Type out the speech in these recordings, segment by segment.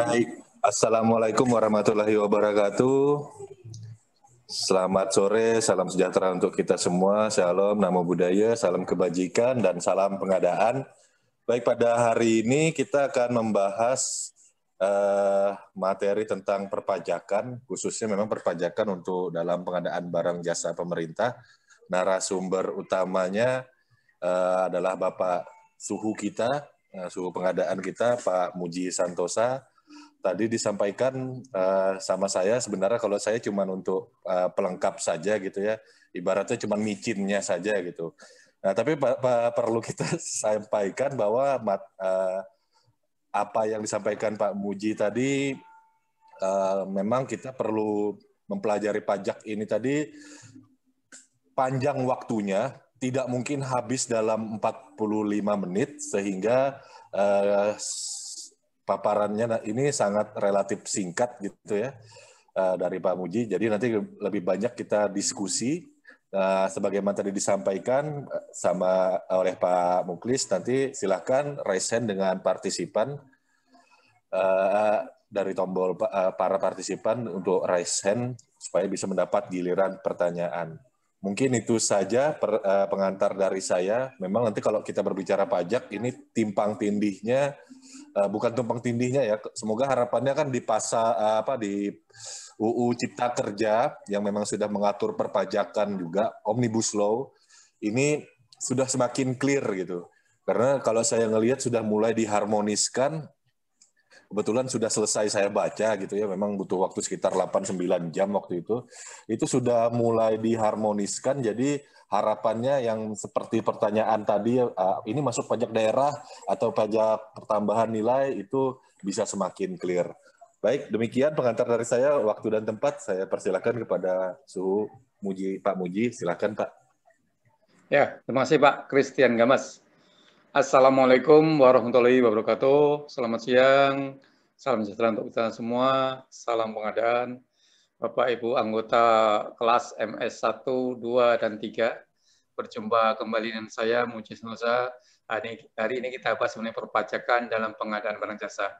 Baik, Assalamualaikum warahmatullahi wabarakatuh. Selamat sore, salam sejahtera untuk kita semua. Shalom, namo buddhaya, salam kebajikan, dan salam pengadaan. Baik, pada hari ini kita akan membahas materi tentang perpajakan, khususnya memang perpajakan untuk dalam pengadaan barang jasa pemerintah. Narasumber utamanya adalah Bapak Suhu kita, Suhu pengadaan kita, Pak Muji Santosa. Tadi disampaikan sama saya, sebenarnya kalau saya cuma untuk pelengkap saja gitu ya, ibaratnya cuma micinnya saja gitu. Nah, tapi perlu kita sampaikan bahwa apa yang disampaikan Pak Muji tadi, memang kita perlu mempelajari pajak ini tadi panjang waktunya, tidak mungkin habis dalam 45 menit, sehingga paparannya ini sangat relatif singkat gitu ya dari Pak Muji. Jadi nanti lebih banyak kita diskusi sebagaimana tadi disampaikan oleh Pak Muklis. Nanti silakan raise hand dengan partisipan dari tombol para partisipan untuk raise hand supaya bisa mendapat giliran pertanyaan. Mungkin itu saja pengantar dari saya. Memang nanti kalau kita berbicara pajak ini timpang tindihnya, bukan tumpang tindihnya ya. Semoga harapannya kan di di UU Cipta Kerja yang memang sudah mengatur perpajakan juga, Omnibus Law, ini sudah semakin clear gitu. Karena kalau saya ngelihat sudah mulai diharmoniskan. Kebetulan sudah selesai saya baca gitu ya, memang butuh waktu sekitar 8-9 jam waktu itu sudah mulai diharmoniskan, jadi harapannya yang seperti pertanyaan tadi, ini masuk pajak daerah atau pajak pertambahan nilai, itu bisa semakin clear. Baik, demikian pengantar dari saya, waktu dan tempat saya persilakan kepada Suhu Muji, Pak Muji, silakan Pak. Ya, terima kasih Pak Christian Gamas. Assalamualaikum warahmatullahi wabarakatuh. Selamat siang, salam sejahtera untuk kita semua, salam pengadaan. Bapak Ibu anggota kelas MS 1, 2, dan 3, berjumpa kembali dengan saya, Muji Santosa. Hari ini kita bahas mengenai perpajakan dalam pengadaan barang jasa.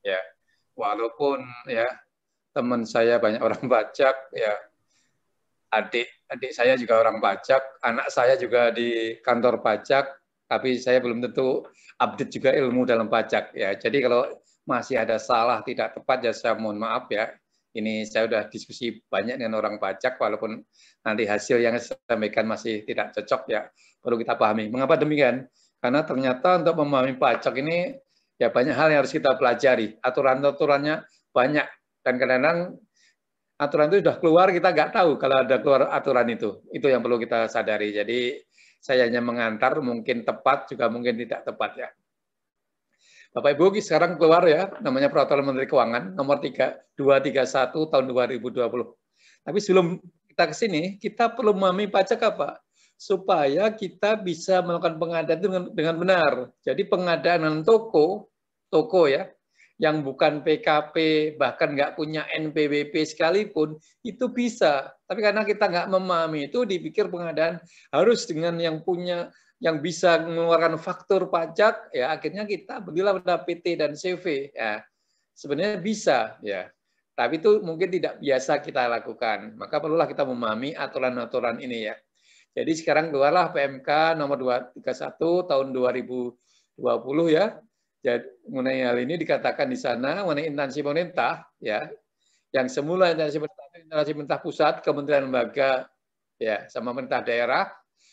Ya, walaupun ya teman saya banyak orang pajak, ya adik saya juga orang pajak, anak saya juga di kantor pajak, tapi saya belum tentu update juga ilmu dalam pajak ya. Jadi kalau masih ada salah tidak tepat ya saya mohon maaf ya. Ini saya sudah diskusi banyak dengan orang pajak, walaupun nanti hasil yang saya sampaikan masih tidak cocok ya, perlu kita pahami. Mengapa demikian? Karena ternyata untuk memahami pajak ini ya banyak hal yang harus kita pelajari. Aturan-aturannya banyak dan kadang-kadang aturan itu sudah keluar, kita nggak tahu kalau ada keluar aturan itu. Itu yang perlu kita sadari. Jadi saya hanya mengantar, mungkin tepat, juga mungkin tidak tepat ya. Bapak Ibu, sekarang keluar ya, namanya Peraturan Menteri Keuangan nomor 231 tahun 2020. Tapi sebelum kita ke sini, kita perlu memahami pajak apa? Supaya kita bisa melakukan pengadaan dengan benar. Jadi pengadaan toko ya, yang bukan PKP, bahkan nggak punya NPWP sekalipun, itu bisa. Tapi karena kita nggak memahami itu, dipikir pengadaan harus dengan yang punya, yang bisa mengeluarkan faktur pajak, ya akhirnya kita belilah pada PT dan CV. Ya, sebenarnya bisa, ya. Tapi itu mungkin tidak biasa kita lakukan. Maka perlulah kita memahami aturan-aturan ini ya. Jadi sekarang keluarlah PMK nomor 231 tahun 2020 ya. Jadi mengenai hal ini dikatakan di sana mengenai instansi pemerintah ya, yang semula instansi pemerintah pusat, kementerian lembaga ya, sama pemerintah daerah,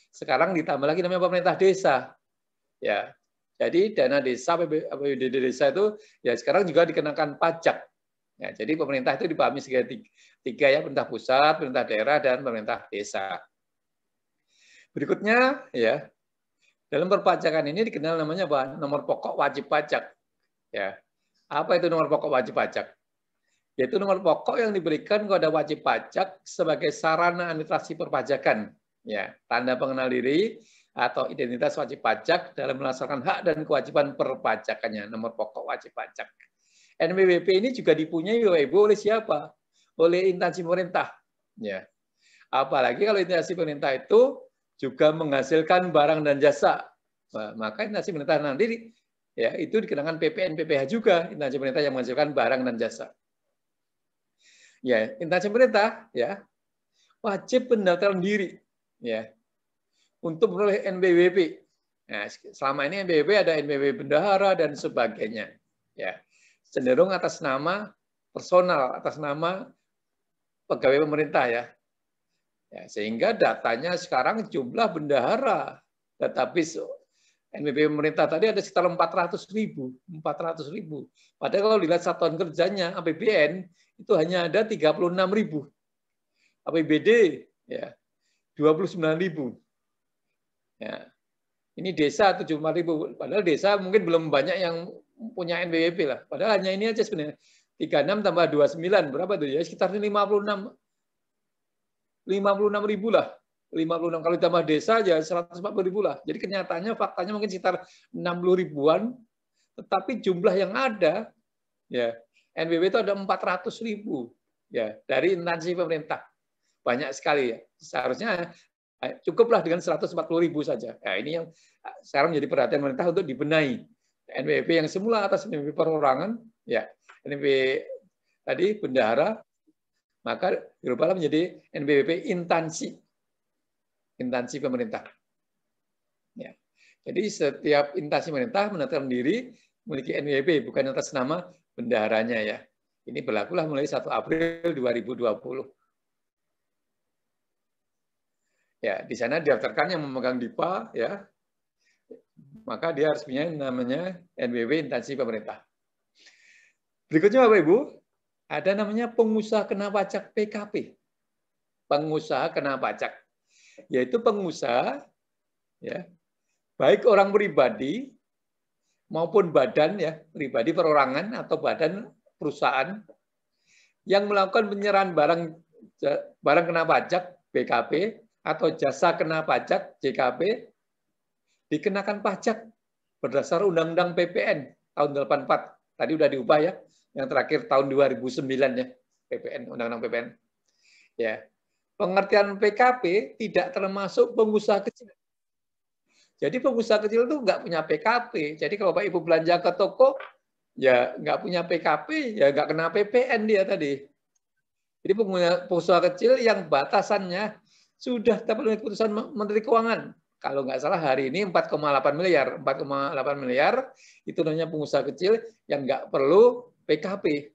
sekarang ditambah lagi namanya pemerintah desa ya. Jadi dana desa, APBD desa itu ya sekarang juga dikenakan pajak ya. Jadi pemerintah itu dipahami sebagai tiga ya, pemerintah pusat, pemerintah daerah, dan pemerintah desa. Berikutnya ya, dalam perpajakan ini dikenal namanya apa? Nomor pokok wajib pajak. Ya. Apa itu nomor pokok wajib pajak? Yaitu nomor pokok yang diberikan kepada wajib pajak sebagai sarana administrasi perpajakan. Ya, tanda pengenal diri atau identitas wajib pajak dalam melaksanakan hak dan kewajiban perpajakannya. Nomor pokok wajib pajak. NPWP ini juga dipunyai oleh siapa? Oleh instansi pemerintah. Ya. Apalagi kalau instansi pemerintah itu juga menghasilkan barang dan jasa, maka instansi pemerintah nanti ya itu dikenakan PPN PPh juga, instansi pemerintah yang menghasilkan barang dan jasa. Ya, instansi pemerintah ya wajib pendaftaran diri ya untuk memperoleh NPWP. Nah, selama ini NPWP ada NPWP bendahara dan sebagainya. Ya, cenderung atas nama personal, atas nama pegawai pemerintah ya. Ya, sehingga datanya sekarang jumlah bendahara database NPWP pemerintah tadi ada sekitar 400.000. Padahal kalau dilihat satuan kerjanya APBN itu hanya ada 36.000. APBD ya 29.000. Ya. Ini desa 74.000. Padahal desa mungkin belum banyak yang punya NPWP lah. Padahal hanya ini aja sebenarnya. 36 tambah 29 berapa tuh ya? Sekitar 56.000 lah. 56 kalau ditambah desa ya 140.000 lah. Jadi kenyataannya faktanya mungkin sekitar 60 ribuan, tetapi jumlah yang ada ya NPWP itu ada 400.000 ya dari instansi pemerintah. Banyak sekali ya. Seharusnya cukuplah dengan 140.000 saja. Nah, ini yang sekarang menjadi perhatian pemerintah untuk dibenahi. NPWP yang semula atas NPWP perorangan, ya NPWP tadi bendahara, maka dirubahlah menjadi NPWP instansi pemerintah. Ya. Jadi setiap instansi pemerintah menetapkan diri memiliki NPWP bukan atas nama bendaharanya ya. Ini berlakulah mulai 1 April 2020. Ya, di sana didaftarkan yang memegang DIPA ya. Maka dia harus punya namanya NPWP instansi pemerintah. Berikutnya Bapak Ibu, ada namanya pengusaha kena pajak PKP. Pengusaha kena pajak, yaitu pengusaha ya, baik orang pribadi maupun badan ya, pribadi perorangan atau badan perusahaan yang melakukan penyerahan barang kena pajak BKP atau jasa kena pajak JKP dikenakan pajak berdasar Undang-Undang PPN tahun 84. Tadi udah diubah ya, yang terakhir tahun 2009 ya, PPN, Undang-Undang PPN. Ya. Pengertian PKP tidak termasuk pengusaha kecil. Jadi pengusaha kecil itu nggak punya PKP. Jadi kalau Bapak Ibu belanja ke toko, ya nggak punya PKP, ya nggak kena PPN dia tadi. Jadi pengusaha kecil yang batasannya sudah dapat keputusan Menteri Keuangan. Kalau nggak salah hari ini 4,8 miliar. 4,8 miliar itu namanya pengusaha kecil yang nggak perlu PKP.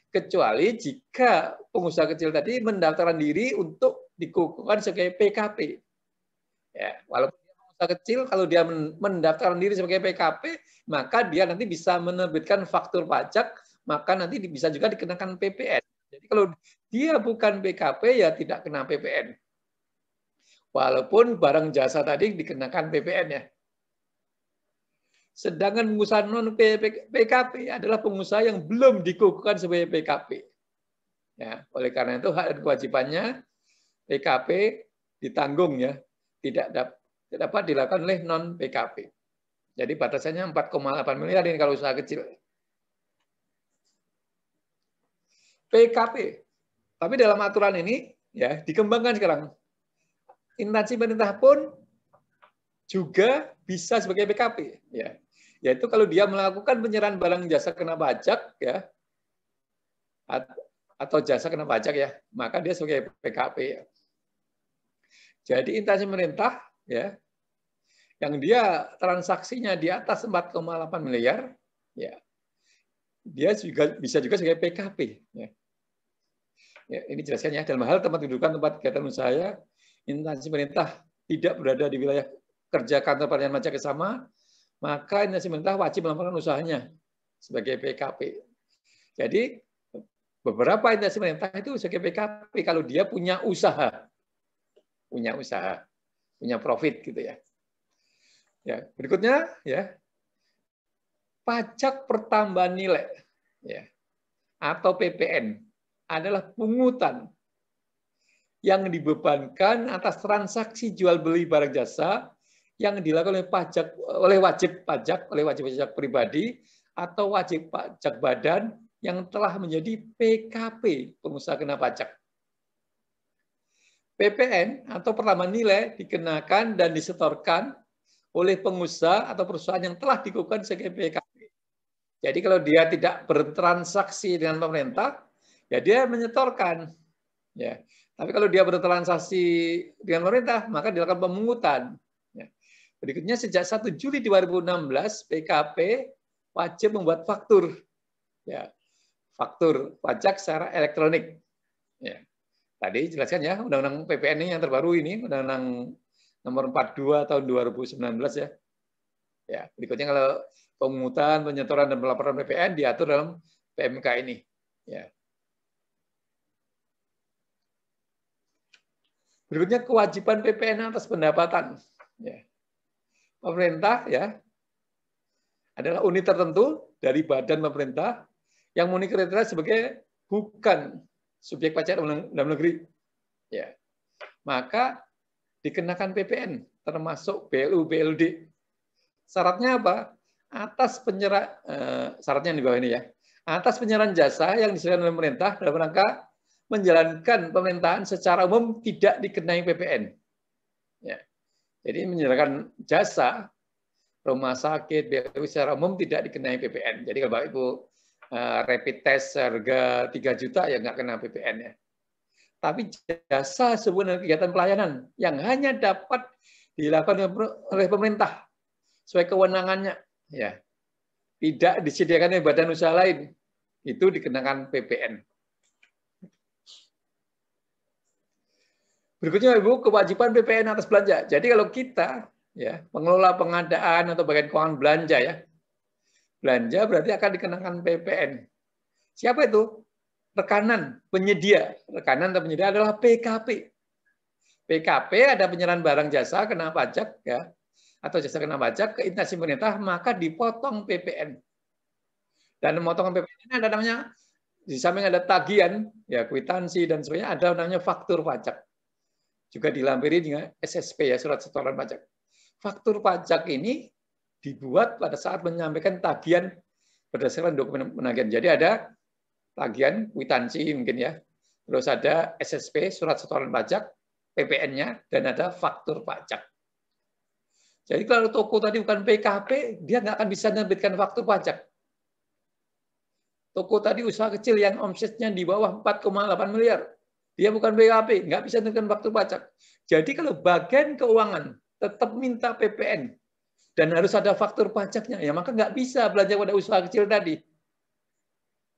Kecuali jika pengusaha kecil tadi mendaftarkan diri untuk dikukuhkan sebagai PKP. Ya, walaupun dia pengusaha kecil, kalau dia mendaftarkan diri sebagai PKP, maka dia nanti bisa menerbitkan faktur pajak, maka nanti bisa juga dikenakan PPN. Jadi kalau dia bukan PKP, ya tidak kena PPN. Walaupun barang jasa tadi dikenakan PPN ya. Sedangkan pengusaha non PKP adalah pengusaha yang belum dikukuhkan sebagai PKP. Ya, oleh karena itu hak dan kewajibannya PKP ditanggung ya, tidak dapat dilakukan oleh non PKP. Jadi batasannya 4,8 miliar ini kalau usaha kecil. PKP. Tapi dalam aturan ini ya dikembangkan sekarang. Instansi pemerintah pun juga bisa sebagai PKP ya. Yaitu kalau dia melakukan penyerahan barang jasa kena pajak ya atau jasa kena pajak ya, maka dia sebagai PKP ya. Jadi instansi pemerintah ya yang dia transaksinya di atas 4,8 miliar ya. Dia juga bisa juga sebagai PKP ya. Ya, ini jelaskan ya, dalam hal tempat kedudukan tempat kegiatan usaha instansi pemerintah tidak berada di wilayah kerja kantor pelayanan pajak sama, maka instansi pemerintah wajib melaporkan usahanya sebagai PKP. Jadi beberapa instansi pemerintah itu sebagai PKP kalau dia punya usaha, punya profit gitu ya. Ya, berikutnya ya pajak pertambahan nilai ya atau PPN adalah pungutan yang dibebankan atas transaksi jual beli barang jasa yang dilakukan oleh wajib pajak pribadi atau wajib pajak badan yang telah menjadi PKP pengusaha kena pajak. PPN atau pertambahan nilai dikenakan dan disetorkan oleh pengusaha atau perusahaan yang telah dikukuhkan sebagai PKP. Jadi kalau dia tidak bertransaksi dengan pemerintah, ya dia menyetorkan. Ya. Tapi kalau dia bertransaksi dengan pemerintah, maka dilakukan pemungutan. Ya. Berikutnya, sejak 1 Juli 2016, PKP wajib membuat faktur. Ya. Faktur pajak secara elektronik. Ya. Tadi jelaskan ya, Undang-Undang PPN ini yang terbaru ini, Undang-Undang Nomor 42 tahun 2019 ya. Ya, berikutnya kalau pemungutan, penyetoran dan pelaporan PPN diatur dalam PMK ini. Ya. Berikutnya kewajiban PPN atas pendapatan. Ya. Pemerintah ya adalah unit tertentu dari badan pemerintah yang memenuhi kriteria sebagai bukan subjek pajak dalam negeri. Ya. Maka dikenakan PPN termasuk BLU, BLD. Syaratnya apa? Atas syaratnya di bawah ini ya. Atas penyerahan jasa yang disediakan oleh pemerintah dalam rangka menjalankan pemerintahan secara umum tidak dikenai PPN. Ya. Jadi menyediakan jasa rumah sakit, BLU secara umum tidak dikenai PPN. Jadi kalau Bapak Ibu rapid test harga 3 juta ya nggak kena PPN ya. Tapi jasa sebuah kegiatan pelayanan yang hanya dapat dilakukan oleh pemerintah sesuai kewenangannya, ya tidak disediakan oleh badan usaha lain, itu dikenakan PPN. Berikutnya Ibu, kewajiban PPN atas belanja. Jadi kalau kita ya pengelola pengadaan atau bagian keuangan belanja ya, belanja berarti akan dikenakan PPN. Siapa itu? Rekanan penyedia. Rekanan atau penyedia adalah PKP. PKP ada penyerahan barang jasa kena pajak ya, atau jasa kena pajak ke instansi pemerintah, maka dipotong PPN. Dan pemotongan PPN ini ada namanya, di samping ada tagihan, ya kwitansi dan sebagainya, ada namanya faktur pajak. Juga dilampiri dengan SSP ya, surat setoran pajak. Faktur pajak ini dibuat pada saat menyampaikan tagihan berdasarkan dokumen penagihan. Jadi ada tagihan, kwitansi mungkin ya, terus ada SSP, surat setoran pajak, PPN-nya, dan ada faktur pajak. Jadi kalau toko tadi bukan PKP, dia nggak akan bisa menerbitkan faktur pajak. Toko tadi usaha kecil yang omsetnya di bawah 4,8 miliar, dia bukan PKP, nggak bisa menerbitkan faktur pajak. Jadi kalau bagian keuangan tetap minta PPN dan harus ada faktur pajaknya, ya maka nggak bisa belanja pada usaha kecil tadi.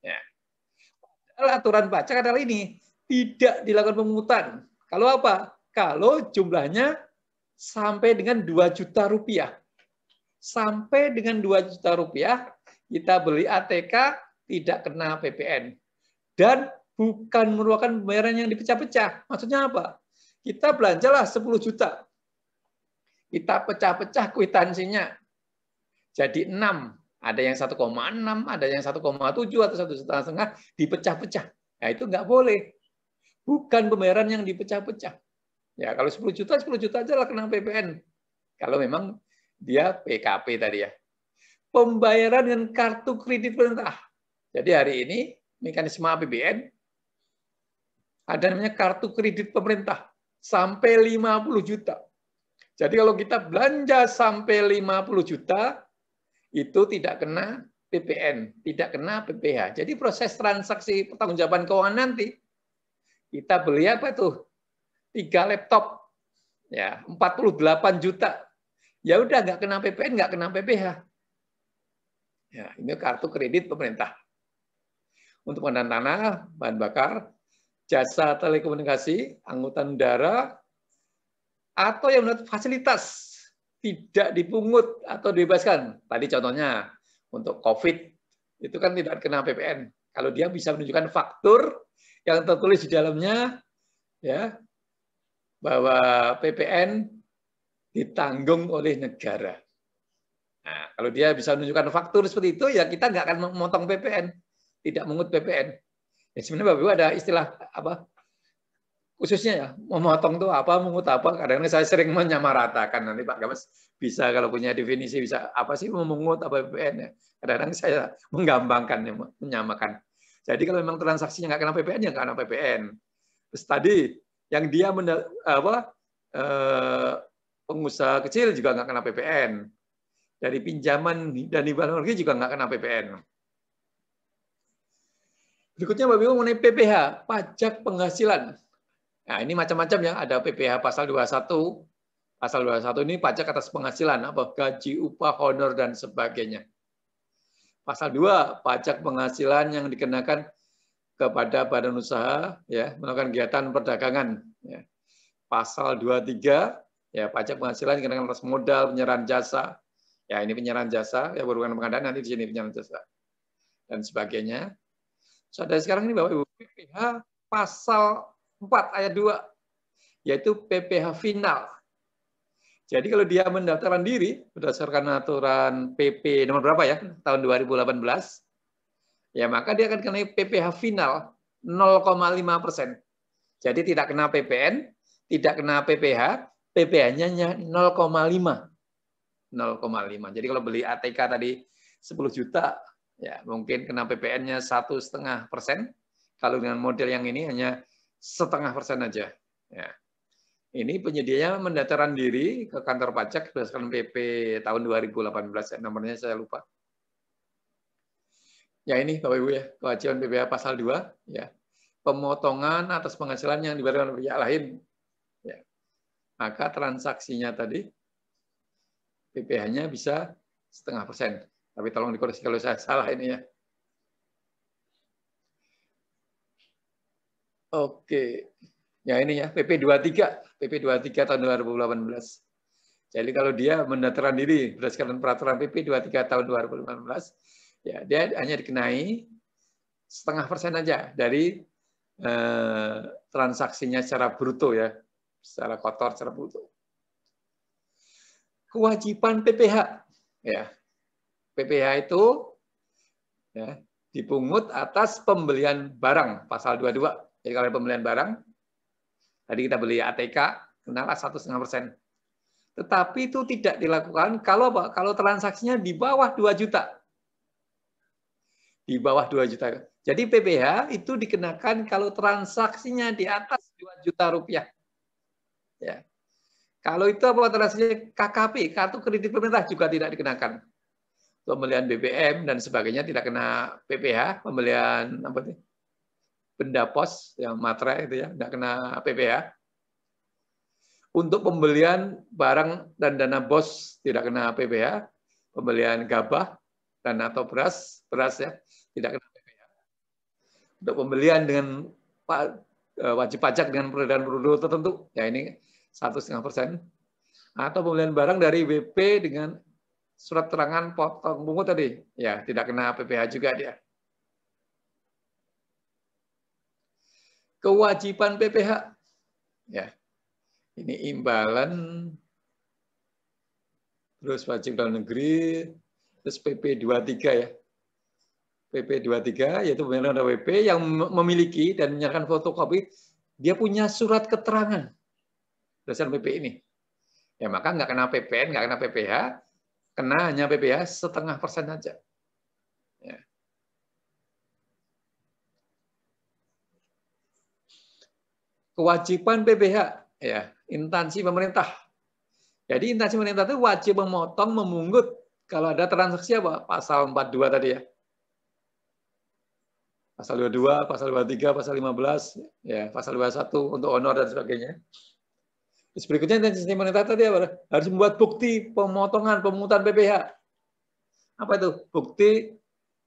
Ya. Aturan pajak adalah ini, tidak dilakukan pemungutan. Kalau apa? Kalau jumlahnya sampai dengan 2 juta rupiah. Sampai dengan 2 juta rupiah, kita beli ATK, tidak kena PPN. Dan bukan merupakan pembayaran yang dipecah-pecah. Maksudnya apa? Kita belanjalah 10 juta. Kita pecah-pecah kwitansinya. Jadi 6. Ada yang 1,6, ada yang 1,7 atau 1,5 juta, dipecah-pecah. Nah, itu nggak boleh. Bukan pembayaran yang dipecah-pecah. Ya, kalau 10 juta aja lah kena PPN. Kalau memang dia PKP tadi ya. Pembayaran dengan kartu kredit pemerintah. Jadi hari ini mekanisme APBN ada namanya kartu kredit pemerintah sampai 50 juta. Jadi kalau kita belanja sampai 50 juta, itu tidak kena PPN, tidak kena PPh. Jadi proses transaksi pertanggungjawaban keuangan nanti, kita beli apa tuh? 3 laptop, ya 48 juta. Ya udah nggak kena PPN, nggak kena PPh. Ya, ini kartu kredit pemerintah. Untuk pengadaan tanah, bahan bakar, jasa telekomunikasi, angkutan udara, atau yang menurut fasilitas tidak dipungut atau dibebaskan. Tadi contohnya untuk COVID itu kan tidak kena PPN. Kalau dia bisa menunjukkan faktur yang tertulis di dalamnya ya bahwa PPN ditanggung oleh negara. Nah, kalau dia bisa menunjukkan faktur seperti itu, ya kita nggak akan memotong PPN, tidak mengut PPN. Ya, sebenarnya Bapak Ibu ada istilah apa? Khususnya ya, memotong itu apa, mengut apa, kadang-kadang saya sering menyamaratakan. Nanti Pak Gamas bisa kalau punya definisi, bisa apa sih memungut apa PPN ya. Kadang-kadang saya menggampangkan, menyamakan. Jadi kalau memang transaksinya nggak kena PPN, ya nggak kena PPN. Terus tadi, yang dia pengusaha kecil juga nggak kena PPN. Dari pinjaman dan hibah luar negeri juga nggak kena PPN. Berikutnya Bapak Ibu mengenai PPh, pajak penghasilan. Nah, ini macam-macam ya, ada PPh pasal 21. Pasal 21 ini pajak atas penghasilan, apa gaji, upah, honor dan sebagainya. Pasal 2, pajak penghasilan yang dikenakan kepada badan usaha ya, melakukan kegiatan perdagangan ya. Pasal 23 ya, pajak penghasilan dikenakan atas modal, penyerahan jasa. Ya, ini penyerahan jasa ya, berhubungan pengadaan, nanti di sini penyerahan jasa dan sebagainya. So, dari sekarang ini Bapak Ibu, PPh pasal 4 ayat 2 yaitu PPh final. Jadi kalau dia mendaftarkan diri berdasarkan aturan PP nomor berapa ya, tahun 2018, ya maka dia akan kena PPh final 0,5%. Jadi tidak kena PPN, tidak kena PPh, PPh-nya 0,5. 0,5. Jadi kalau beli ATK tadi 10 juta, ya mungkin kena PPN-nya 1,5%. Kalau dengan model yang ini hanya 0,5% aja. Ya. Ini penyedianya mendaftarkan diri ke kantor pajak berdasarkan PP tahun 2018. Nomornya saya lupa. Ya ini Bapak Ibu ya, kewajiban PPh pasal 2 ya. Pemotongan atas penghasilan yang diberikan oleh pihak lain. Ya. Maka transaksinya tadi PPh-nya bisa 0,5%. Tapi tolong dikoreksi kalau saya salah ini ya. Oke. Ya ini ya, PP 23 tahun 2018. Jadi kalau dia mendaftarkan diri berdasarkan peraturan PP 23 tahun 2018, ya dia hanya dikenai 0,5% aja dari transaksinya secara bruto ya, secara kotor, secara bruto. Kewajiban PPh, ya PPh itu ya, dipungut atas pembelian barang pasal 22. Jadi kalau pembelian barang, tadi kita beli ATK, kenalah 1,5%. Tetapi itu tidak dilakukan kalau transaksinya di bawah 2 juta. Di bawah 2 juta. Jadi PPh itu dikenakan kalau transaksinya di atas 2 juta rupiah. Ya. Kalau itu apa transaksinya KKP, kartu kredit pemerintah juga tidak dikenakan. Pembelian BBM dan sebagainya tidak kena PPh, pembelian apa itu? Benda pos yang materai itu ya, tidak kena PPh. Untuk pembelian barang dan dana BOS tidak kena PPh, pembelian gabah dan atau beras ya tidak kena PPh. Untuk pembelian dengan wajib pajak dengan peredaran produk tertentu, ya ini 1,5%. Atau pembelian barang dari WP dengan surat terangan potong pungut tadi, ya tidak kena PPh juga dia. Kewajiban PPh, ya ini imbalan, terus wajib dalam negeri, terus PP 23 ya. PP 23 yaitu pemerintah WP yang memiliki dan menyerahkan fotokopi, dia punya surat keterangan berdasarkan PP ini. Ya maka nggak kena PPN, nggak kena PPh, kena hanya PPh 0,5% saja. Ya. Kewajiban PPh, ya instansi pemerintah. Jadi instansi pemerintah itu wajib memotong, memungut kalau ada transaksi apa? Pasal 42 tadi ya. Pasal 22, pasal 23, pasal 15, ya pasal 21 untuk honor dan sebagainya. Terus berikutnya instansi pemerintah tadi apa? Harus membuat bukti pemotongan pemungutan PPh. Apa itu? Bukti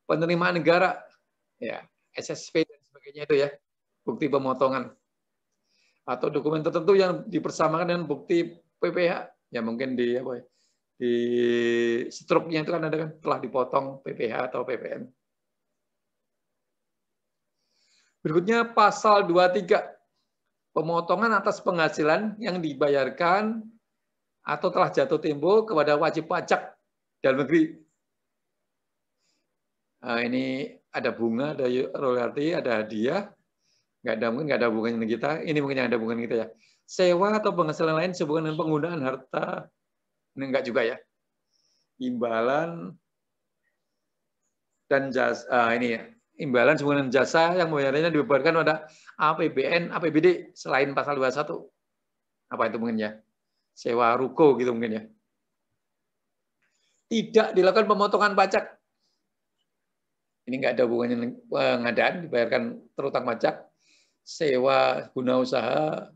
penerimaan negara, ya SSP dan sebagainya itu ya, bukti pemotongan. Atau dokumen tertentu yang dipersamakan dengan bukti PPh, ya mungkin di apa ya, di struknya itu kan ada kan telah dipotong PPh atau PPN. Berikutnya pasal 23, pemotongan atas penghasilan yang dibayarkan atau telah jatuh tempo kepada wajib pajak dalam negeri. Nah, ini ada bunga, ada royalti, ada hadiah, mungkin nggak ada hubungannya dengan kita. Ini mungkin yang ada hubungan kita ya. Sewa atau penghasilan lain sehubungan dengan penggunaan harta, ini enggak juga ya. Imbalan dan jasa, ini ya. Imbalan sehubungan dengan jasa yang membayarnya dibebankan pada APBN, APBD selain pasal 21. Apa itu mungkin ya? sewa ruko gitu mungkin ya. Tidak dilakukan pemotongan pajak. Ini nggak ada hubungannya dengan pengadaan, dibayarkan terutang pajak, sewa guna usaha,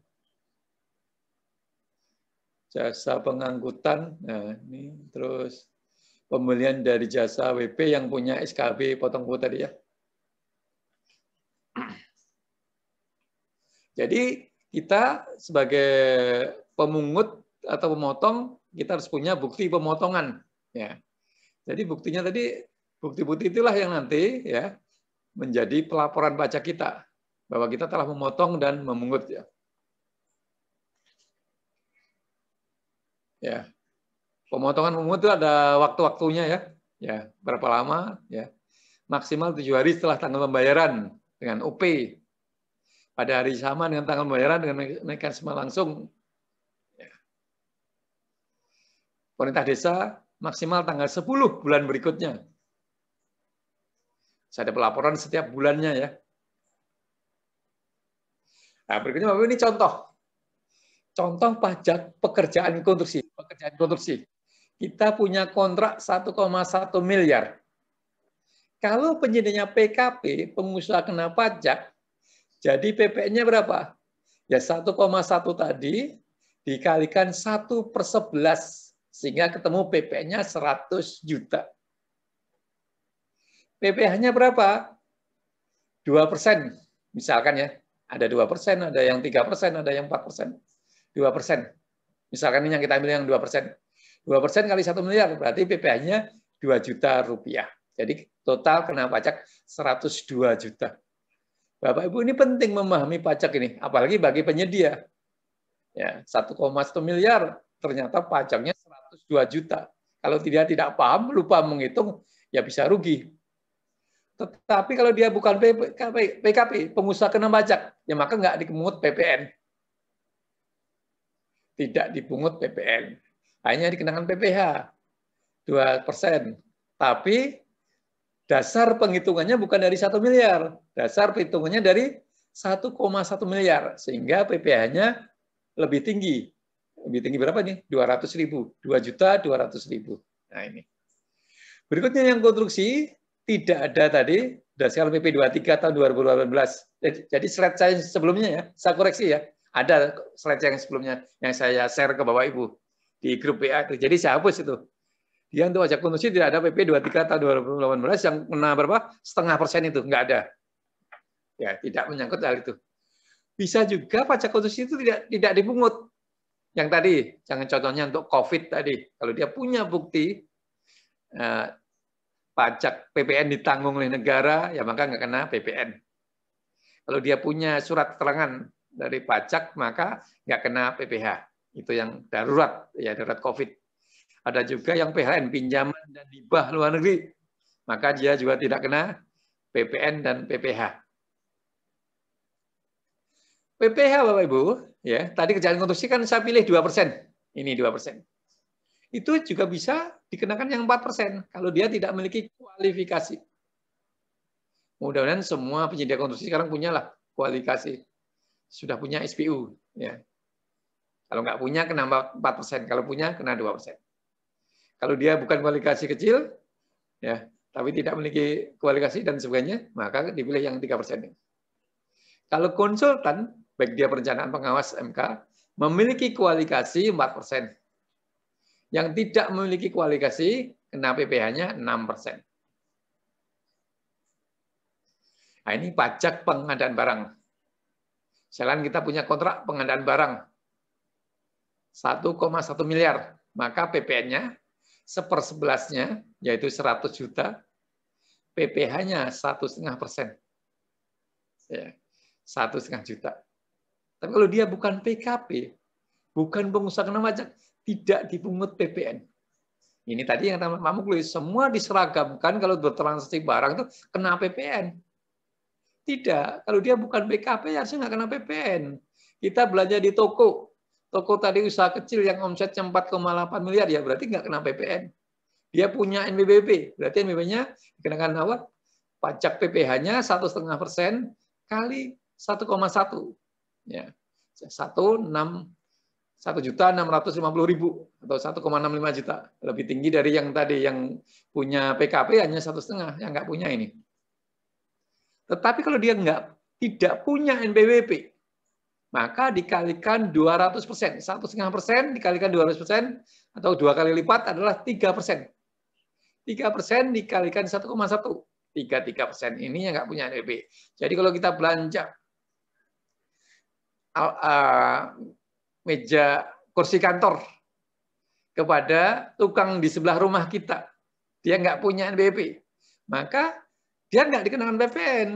jasa pengangkutan, nah ini terus pembelian dari jasa WP yang punya SKB potong kuota tadi ya. Jadi kita sebagai pemungut atau pemotong kita harus punya bukti pemotongan ya. Jadi buktinya tadi bukti-bukti itulah yang nanti ya menjadi pelaporan pajak kita bahwa kita telah memotong dan memungut ya. Ya. Pemotongan memungut itu ada waktu-waktunya ya. Ya, berapa lama ya. Maksimal 7 hari setelah tanggal pembayaran dengan OP. Pada hari sama dengan tanggal pembayaran dengan mekanisme langsung. Ya. Pemerintah desa maksimal tanggal 10 bulan berikutnya. Ada pelaporan setiap bulannya ya. Nah, berikutnya Bapak ini contoh. Contoh pajak pekerjaan konstruksi. Pekerjaan konstruksi. Kita punya kontrak 1,1 miliar. Kalau penyedianya PKP, pengusaha kena pajak, jadi PPN-nya berapa? Ya 1,1 tadi dikalikan 1/11 sehingga ketemu PPN-nya 100 juta. PPh-nya berapa? 2%. Misalkan ya, ada 2%, ada yang 3%, ada yang 4%. 2%. Misalkan ini yang kita ambil yang 2%. 2% kali 1 miliar, berarti PPh-nya 2 juta rupiah. Jadi total kena pajak 102 juta. Bapak Ibu ini penting memahami pajak ini, apalagi bagi penyedia. Ya, 1,1 miliar ternyata pajaknya 102 juta. Kalau tidak paham, lupa menghitung, ya bisa rugi. Tetapi kalau dia bukan PKP, pengusaha kena pajak, ya maka nggak dipungut PPN. Tidak dipungut PPN. Hanya dikenakan PPh 2%. Tapi dasar penghitungannya bukan dari 1 miliar. Dasar perhitungannya dari 1,1 miliar. Sehingga PPh-nya lebih tinggi. Lebih tinggi berapa nih? 200.000. 2.200.000. Nah ini. Berikutnya yang konstruksi, tidak ada tadi, berdasarkan PP 23 tahun 2018. Jadi slide saya sebelumnya ya, saya koreksi ya. Ada slide yang sebelumnya yang saya share ke Bapak Ibu di grup WA. Jadi saya hapus itu. Dia untuk pajak konstruksi tidak ada PP 23 tahun 2018 yang kena berapa? 0,5% itu, nggak ada. Ya, tidak menyangkut hal itu. Bisa juga pajak konstruksi itu tidak dipungut. Yang tadi, jangan contohnya untuk COVID tadi. Kalau dia punya bukti pajak PPN ditanggung oleh negara, ya maka nggak kena PPN. Kalau dia punya surat keterangan dari pajak, maka nggak kena PPh. Itu yang darurat, ya darurat COVID. Ada juga yang PHN, pinjaman dan hibah luar negeri. Maka dia juga tidak kena PPN dan PPh. PPh Bapak Ibu, ya tadi kerjaan konstruksi kan saya pilih 2%. Ini 2%. Itu juga bisa dikenakan yang 4% kalau dia tidak memiliki kualifikasi. Mudah-mudahan semua penyedia konstruksi sekarang punyalah kualifikasi. Sudah punya SPU. Ya. Kalau nggak punya, kena 4%. Kalau punya, kena 2%. Kalau dia bukan kualifikasi kecil, ya, tapi tidak memiliki kualifikasi dan sebagainya, maka dipilih yang 3%. Kalau konsultan, baik dia perencanaan pengawas MK, memiliki kualifikasi 4%. Yang tidak memiliki kualifikasi, kena PPh-nya 6%. Nah, ini pajak pengadaan barang. Selain kita punya kontrak pengadaan barang 1,1 miliar, maka PPN-nya 1/11-nya, yaitu 100 juta, PPh-nya 1,5%. Ya, 1,5 juta. Tapi kalau dia bukan PKP, bukan pengusaha kena pajak, tidak dipungut PPN. Ini tadi yang Pak Muklis, semua diseragamkan kalau bertransaksi barang itu kena PPN. Tidak, kalau dia bukan PKP harusnya nggak kena PPN. Kita belanja di toko tadi usaha kecil yang omsetnya 4,8 miliar, ya berarti nggak kena PPN. Dia punya NBBP, berarti NBBP-nya dikenakan apa? Pajak PPh-nya 1,5% kali 1,1. Ya, 1,6 1.650.000 atau 1,65 juta. Lebih tinggi dari yang tadi, yang punya PKP hanya 1,5, yang nggak punya ini. Tetapi kalau dia tidak punya NPWP, maka dikalikan 200%. 1,5% dikalikan 200%, atau 2 kali lipat adalah 3%. 3% dikalikan 1,1. 3% ini yang nggak punya NPWP. Jadi kalau kita belanja meja kursi kantor kepada tukang di sebelah rumah kita, dia nggak punya NPWP, maka dia nggak dikenakan PPN,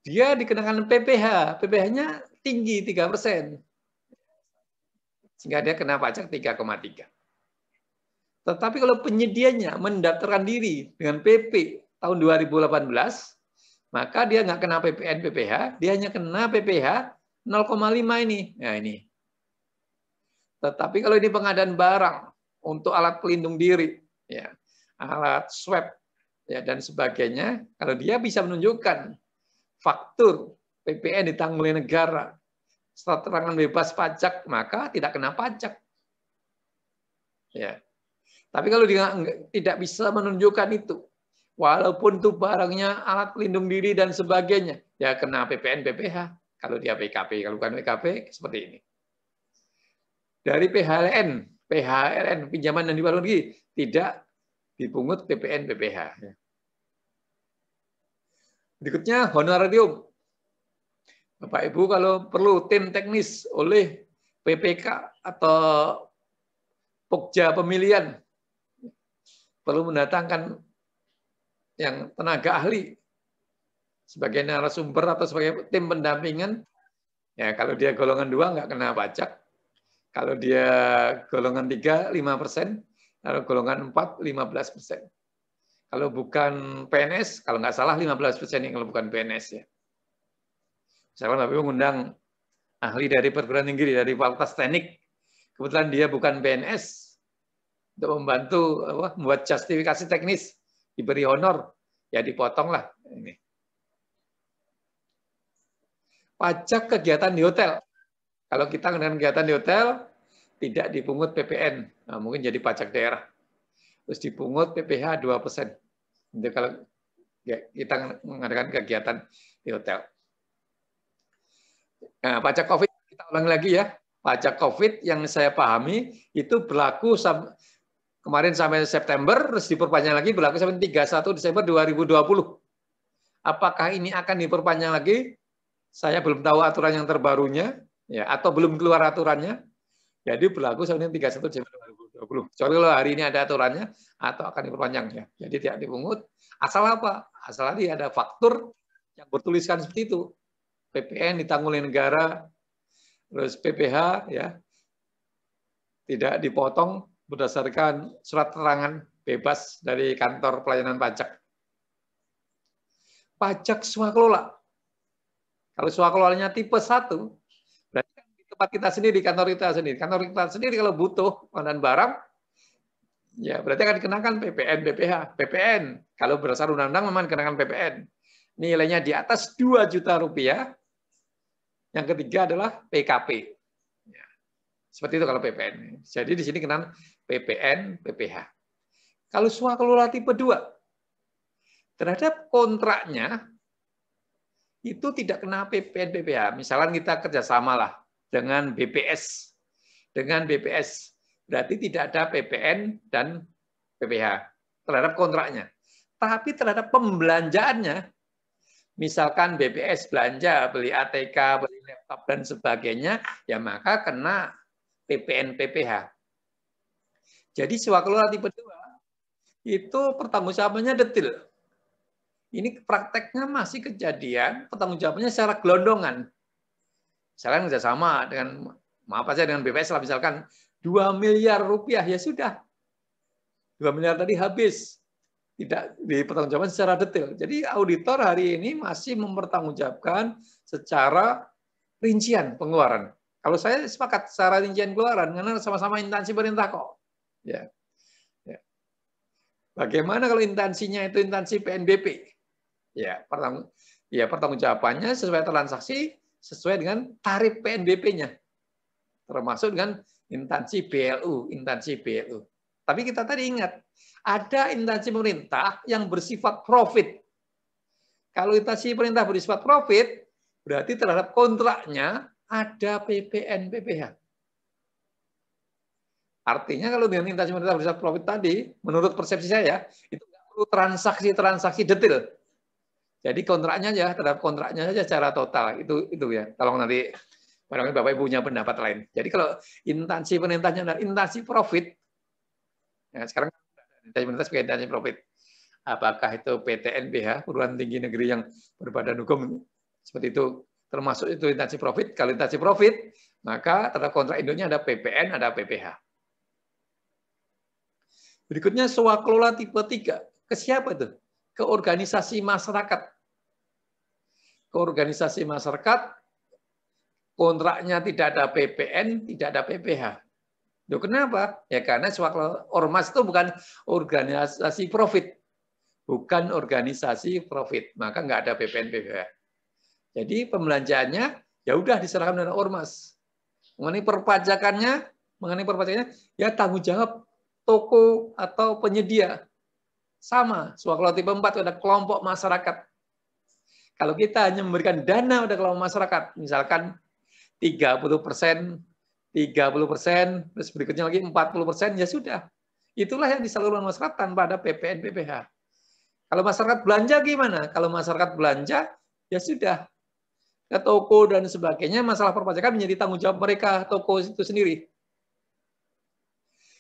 dia dikenakan PPH. PPH-nya tinggi 3%, sehingga dia kena pajak 3,3. Tetapi kalau penyedianya mendaftarkan diri dengan PP tahun 2018, maka dia nggak kena PPN PPH, dia hanya kena PPH 0,5 ini. Nah ini. Tetapi kalau ini pengadaan barang untuk alat pelindung diri, ya, alat swab, ya, dan sebagainya, kalau dia bisa menunjukkan faktur PPN ditanggung oleh negara, setelah terangan bebas pajak, maka tidak kena pajak. Ya. Tapi kalau dia tidak bisa menunjukkan itu, walaupun itu barangnya alat pelindung diri dan sebagainya, ya kena PPN PPH. Kalau dia PKP, kalau bukan PKP, seperti ini. Dari PHLN, pinjaman dan di luar negeri, tidak dipungut PPN PPH. Berikutnya honorarium. Bapak Ibu kalau perlu tim teknis oleh PPK atau Pokja pemilihan, perlu mendatangkan yang tenaga ahli sebagai narasumber atau sebagai tim pendampingan, ya kalau dia golongan 2 nggak kena pajak. Kalau dia golongan 3, 5%. Kalau golongan 4, 15%. Kalau bukan PNS, kalau nggak salah 15% yang kalau bukan PNS. Ya. Misalkan Bapak mengundang ahli dari perguruan tinggi, dari Fakultas Teknik. Kebetulan dia bukan PNS, untuk membantu membuat justifikasi teknis, diberi honor, ya dipotong lah. Ini. Pajak kegiatan di hotel. Kalau kita dengan kegiatan di hotel, tidak dipungut PPN, nah, mungkin jadi pajak daerah. Terus dipungut PPH 2%. Jadi kalau kita mengadakan kegiatan di hotel. Nah, pajak COVID, kita ulangi lagi ya. Pajak COVID yang saya pahami itu berlaku kemarin sampai September, terus diperpanjang lagi berlaku sampai 31 Desember 2020. Apakah ini akan diperpanjang lagi? Saya belum tahu aturan yang terbarunya, ya, atau belum keluar aturannya. Jadi berlaku sampai 31 Desember 2020. Kecuali kalau hari ini ada aturannya atau akan diperpanjang, ya. Jadi tidak dipungut. Asal apa? Asal tadi ada faktur yang bertuliskan seperti itu. PPN ditanggung oleh negara, terus PPH ya tidak dipotong berdasarkan surat keterangan bebas dari kantor pelayanan pajak. Pajak swakelola. Kalau swakelolanya tipe 1, berarti kan di tempat kita sendiri, kantor kita sendiri. Kantor kita sendiri kalau butuh pengadaan barang, ya berarti akan dikenakan PPN, PPH. PPN, kalau berdasar undang-undang memang dikenakan PPN. Nilainya di atas 2 juta rupiah. Yang ketiga adalah PKP. Ya. Seperti itu kalau PPN. Jadi di sini kenakan PPN, PPH. Kalau swakelola tipe 2, terhadap kontraknya, itu tidak kena PPN PPH. Misalkan kita kerjasama lah dengan BPS. Dengan BPS. Berarti tidak ada PPN dan PPH terhadap kontraknya. Tapi terhadap pembelanjaannya, misalkan BPS belanja, beli ATK, beli laptop, dan sebagainya, ya maka kena PPN PPH. Jadi swakelola tipe 2, itu pertanggungjawabannya detail. Ini prakteknya masih kejadian, pertanggungjawabannya secara gelondongan. Misalkan kerjasama dengan, maaf aja dengan BPS lah, misalkan 2 miliar rupiah, ya sudah. 2 miliar tadi habis. Tidak dipertanggungjawabkan secara detail. Jadi auditor hari ini masih mempertanggungjawabkan secara rincian pengeluaran. Kalau saya sepakat secara rincian pengeluaran, karena sama-sama instansi pemerintah kok. Ya. Ya. Bagaimana kalau instansinya itu instansi PNBP? Ya, pertanggungjawabannya sesuai transaksi sesuai dengan tarif PNBP-nya. termasuk dengan instansi BLU, Tapi kita tadi ingat, ada instansi pemerintah yang bersifat profit. Kalau instansi pemerintah bersifat profit, berarti terhadap kontraknya ada PPN PPh. Artinya kalau dengan instansi pemerintah bersifat profit tadi, menurut persepsi saya, itu nggak perlu transaksi detail. Jadi kontraknya ya, terhadap kontraknya saja secara total. Itu ya. Kalau nanti barangkali Bapak Ibu punya pendapat lain. Jadi kalau instansi pemerintahnya adalah instansi profit, ya sekarang instansi pemerintah sebagai instansi profit. Apakah itu PTNBH, perguruan tinggi negeri yang berbadan hukum seperti itu, termasuk itu instansi profit. Kalau instansi profit, maka terhadap kontrak induknya ada PPN, ada PPh. Berikutnya swakelola tipe 3. Ke siapa itu? Ke organisasi masyarakat. Ke organisasi masyarakat, kontraknya tidak ada PPN, tidak ada PPh. Loh, kenapa? Ya karena ormas itu bukan organisasi profit. Bukan organisasi profit. Maka nggak ada PPN, PPh. Jadi pembelanjaannya ya udah diserahkan dengan ormas. Mengenai perpajakannya ya tanggung jawab toko atau penyedia. Sama, swakelola tipe 4 ada kelompok masyarakat. Kalau kita hanya memberikan dana pada kelompok masyarakat, misalkan 30%, terus berikutnya lagi 40%, ya sudah. Itulah yang disalurkan masyarakat tanpa ada PPN, PPh. Kalau masyarakat belanja gimana? Kalau masyarakat belanja, ya sudah. Ke toko dan sebagainya, masalah perpajakan menjadi tanggung jawab mereka, toko itu sendiri.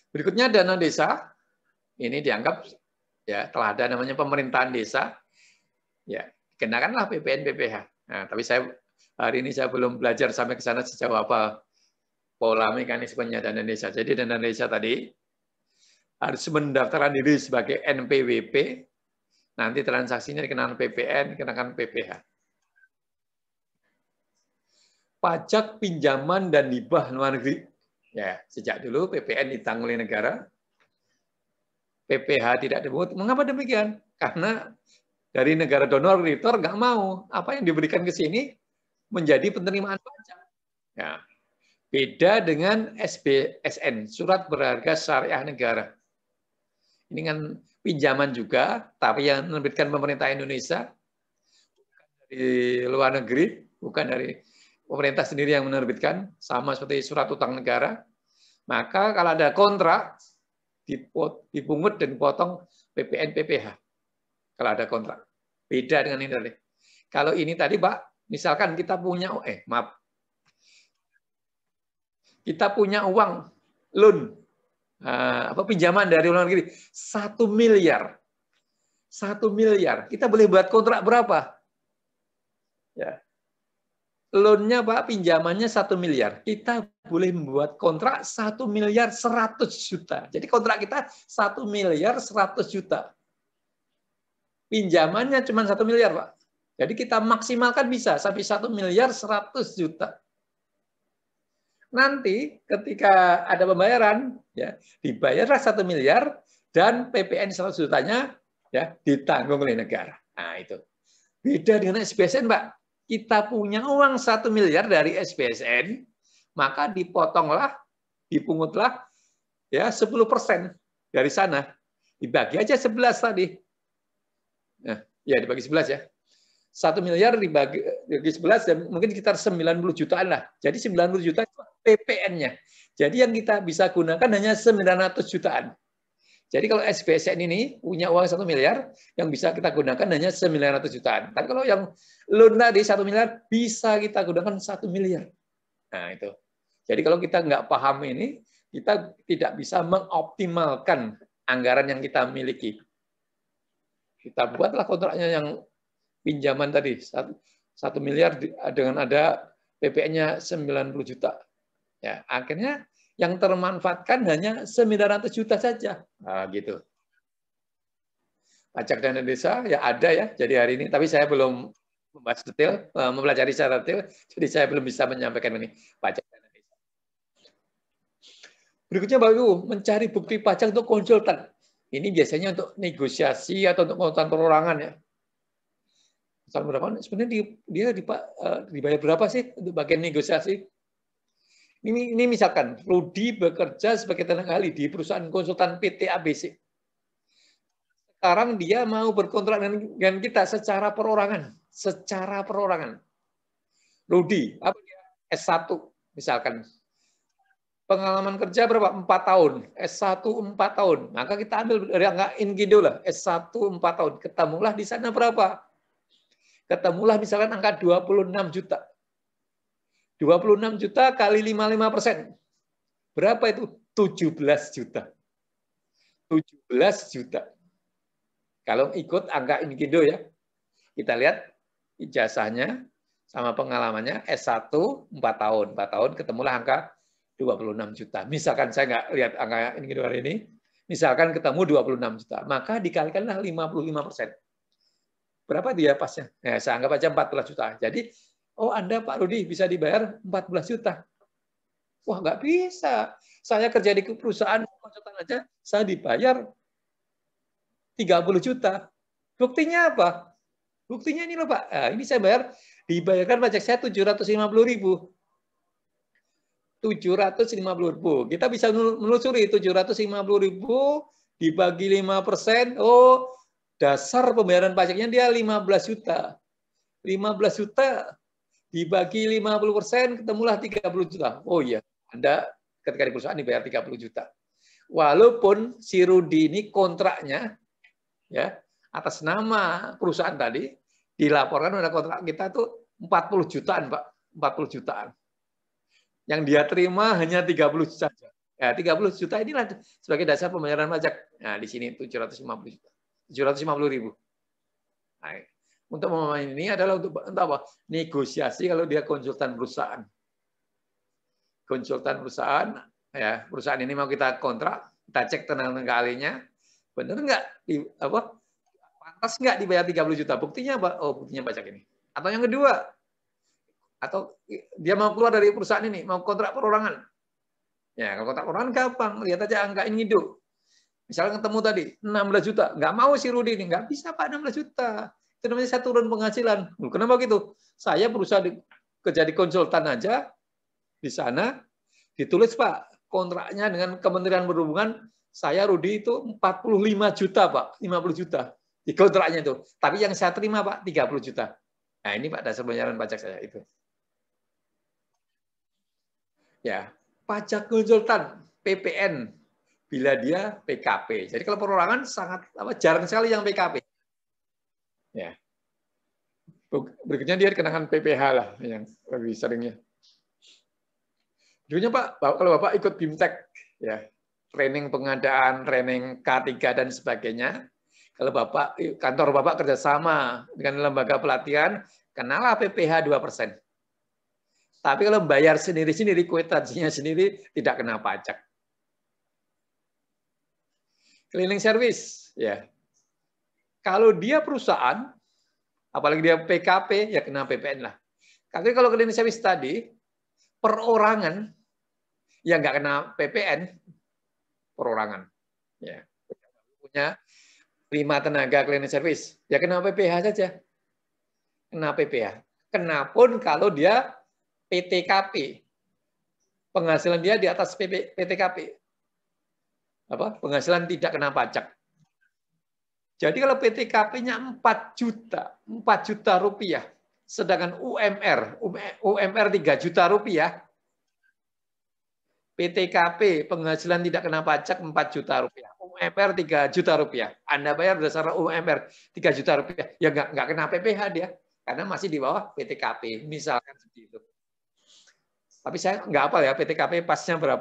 Berikutnya dana desa, ini dianggap ya telah ada namanya pemerintahan desa, ya kenakanlah PPN, PPh. Nah, tapi hari ini saya belum belajar sampai ke sana sejauh apa pola mekanismenya dana desa. Jadi dana desa tadi harus mendaftarkan diri sebagai NPWP, nanti transaksinya dikenakan PPN, dikenakan PPh. Pajak pinjaman dan hibah luar negeri. Ya, sejak dulu PPN ditanggung oleh negara, PPh tidak dipungut. Mengapa demikian? Karena dari negara donor kreditor nggak mau apa yang diberikan ke sini menjadi penerimaan pajak. Ya. Beda dengan SBSN, surat berharga syariah negara. Ini kan pinjaman juga, tapi yang menerbitkan pemerintah Indonesia, bukan dari luar negeri, bukan dari pemerintah sendiri yang menerbitkan, sama seperti surat utang negara. Maka kalau ada kontrak, dipungut dan dipotong PPN, PPh. Kalau ada kontrak. Beda dengan ini tadi. Kalau ini tadi, Pak, misalkan kita punya, kita punya uang, loan, pinjaman dari luar negeri, 1 miliar. 1 miliar. Kita boleh buat kontrak berapa? Ya. Loan-nya, Pak, pinjamannya 1 miliar. Kita boleh membuat kontrak 1 miliar 100 juta. Jadi kontrak kita 1 miliar 100 juta. Pinjamannya cuma 1 miliar, Pak. Jadi kita maksimalkan bisa sampai 1 miliar 100 juta. Nanti ketika ada pembayaran, ya dibayarlah 1 miliar dan PPN 100 jutanya ya ditanggung oleh negara. Nah itu. Beda dengan SBSN, Pak. Kita punya uang 1 miliar dari SBSN, maka dipotonglah, dipungutlah ya 10% dari sana. Dibagi aja 11 tadi. Nah, ya dibagi 11 ya. 1 miliar dibagi 11 dan mungkin sekitar 90 jutaan lah. Jadi 90 juta itu PPN-nya. Jadi yang kita bisa gunakan hanya 900 jutaan. Jadi kalau SBSN ini punya uang 1 miliar, yang bisa kita gunakan hanya 900 jutaan. Tapi kalau yang loan tadi 1 miliar, bisa kita gunakan 1 miliar. Nah itu. Jadi kalau kita nggak paham ini, kita tidak bisa mengoptimalkan anggaran yang kita miliki. Kita buatlah kontraknya yang pinjaman tadi, 1 miliar dengan ada PPN-nya 90 juta. Ya, akhirnya yang termanfaatkan hanya 900 juta saja. Nah, gitu. Pajak dana desa ya ada ya, jadi hari ini. Tapi saya belum membahas detail, mempelajari secara detail, jadi saya belum bisa menyampaikan ini. Pajak dana desa. Berikutnya Bapak Ibu, mencari bukti pajak untuk konsultan. Ini biasanya untuk negosiasi atau untuk konsultan perorangan ya. Sebenarnya dia dibayar berapa sih untuk bagian negosiasi? Ini misalkan Rudi bekerja sebagai tenaga ahli di perusahaan konsultan PT ABC. Sekarang dia mau berkontrak dengan kita secara perorangan. Secara perorangan. Rudi, apa dia? S1 misalkan. Pengalaman kerja berapa? 4 tahun. S1 4 tahun. Maka kita ambil dari angka Ingido lah. S1 4 tahun. Ketemulah di sana berapa? Ketemulah misalkan angka 26 juta. 26 juta kali 55%. Berapa itu? 17 juta. 17 juta. Kalau ikut angka Ingido ya. Kita lihat ijazahnya sama pengalamannya S1 4 tahun. 4 tahun ketemulah angka 26 juta. Misalkan saya nggak lihat angka Ingido hari ini, misalkan ketemu 26 juta, maka dikalikanlah 55%. Berapa dia pasnya? Ya, saya anggap aja 14 juta. Jadi, oh Anda Pak Rudi bisa dibayar 14 juta. Wah, nggak bisa. Saya kerja di perusahaan konsultan aja, saya dibayar 30 juta. Buktinya apa? Buktinya ini loh Pak. Nah, ini saya dibayarkan pajak saya 750.000. 750.000. Kita bisa menelusuri 750.000 dibagi 5%. Oh, dasar pembayaran pajaknya dia 15 juta. 15 juta dibagi 50%, ketemulah 30 juta. Oh iya, Anda ketika di perusahaan dibayar 30 juta. Walaupun si Rudi ini kontraknya ya atas nama perusahaan tadi dilaporkan pada kontrak kita tuh 40 jutaan, Pak. 40 jutaan. Yang dia terima hanya 30 juta saja. Ya, 30 juta inilah sebagai dasar pembayaran pajak. Nah, di sini 750 juta. 750.000. Nah, untuk memahami ini adalah untuk apa? Negosiasi kalau dia konsultan perusahaan. Konsultan perusahaan, ya, perusahaan ini mau kita kontrak, kita cek tenaga ahlinya, benar nggak pantas nggak dibayar 30 juta? Buktinya apa? Oh, buktinya pajak ini. Atau yang kedua, atau dia mau keluar dari perusahaan ini, mau kontrak perorangan. Ya, kalau kontrak perorangan gampang, lihat aja angka Ingido. Misalnya ketemu tadi 16 juta, nggak mau si Rudi ini, nggak bisa Pak 16 juta. Itu namanya saya turun penghasilan. Kenapa gitu? Saya berusaha kerja di konsultan aja di sana, ditulis Pak kontraknya dengan Kementerian Perhubungan, saya Rudi itu 45 juta Pak, 50 juta di kontraknya itu. Tapi yang saya terima Pak 30 juta. Nah ini Pak dasar pembayaran pajak saya itu. Ya, pajak konsultan PPN bila dia PKP. Jadi kalau perorangan sangat jarang sekali yang PKP. Ya. Berikutnya dia dikenakan PPH lah yang lebih seringnya. Dulunya Pak, kalau Bapak ikut BIMTEK ya, training pengadaan, training K3 dan sebagainya. Kalau Bapak kantor Bapak kerjasama dengan lembaga pelatihan, kenalah PPH 2%. Tapi kalau bayar sendiri-sendiri, kwitansinya sendiri, tidak kena pajak. Cleaning service, ya. Kalau dia perusahaan, apalagi dia PKP, ya kena PPN lah. Tapi kalau cleaning service tadi, perorangan, ya nggak kena PPN, perorangan. Ya. Punya 5 tenaga cleaning service, ya kena PPH saja. Kena PPH. Kenapun kalau dia PTKP, penghasilan dia di atas PTKP, penghasilan tidak kena pajak. Jadi kalau PTKP-nya 4 juta rupiah, sedangkan UMR 3 juta rupiah, PTKP penghasilan tidak kena pajak 4 juta rupiah, UMR 3 juta rupiah. Anda bayar berdasarkan UMR 3 juta rupiah, ya nggak kena PPH dia, karena masih di bawah PTKP, misalkan seperti itu. Tapi saya nggak hafal ya PTKP pasnya berapa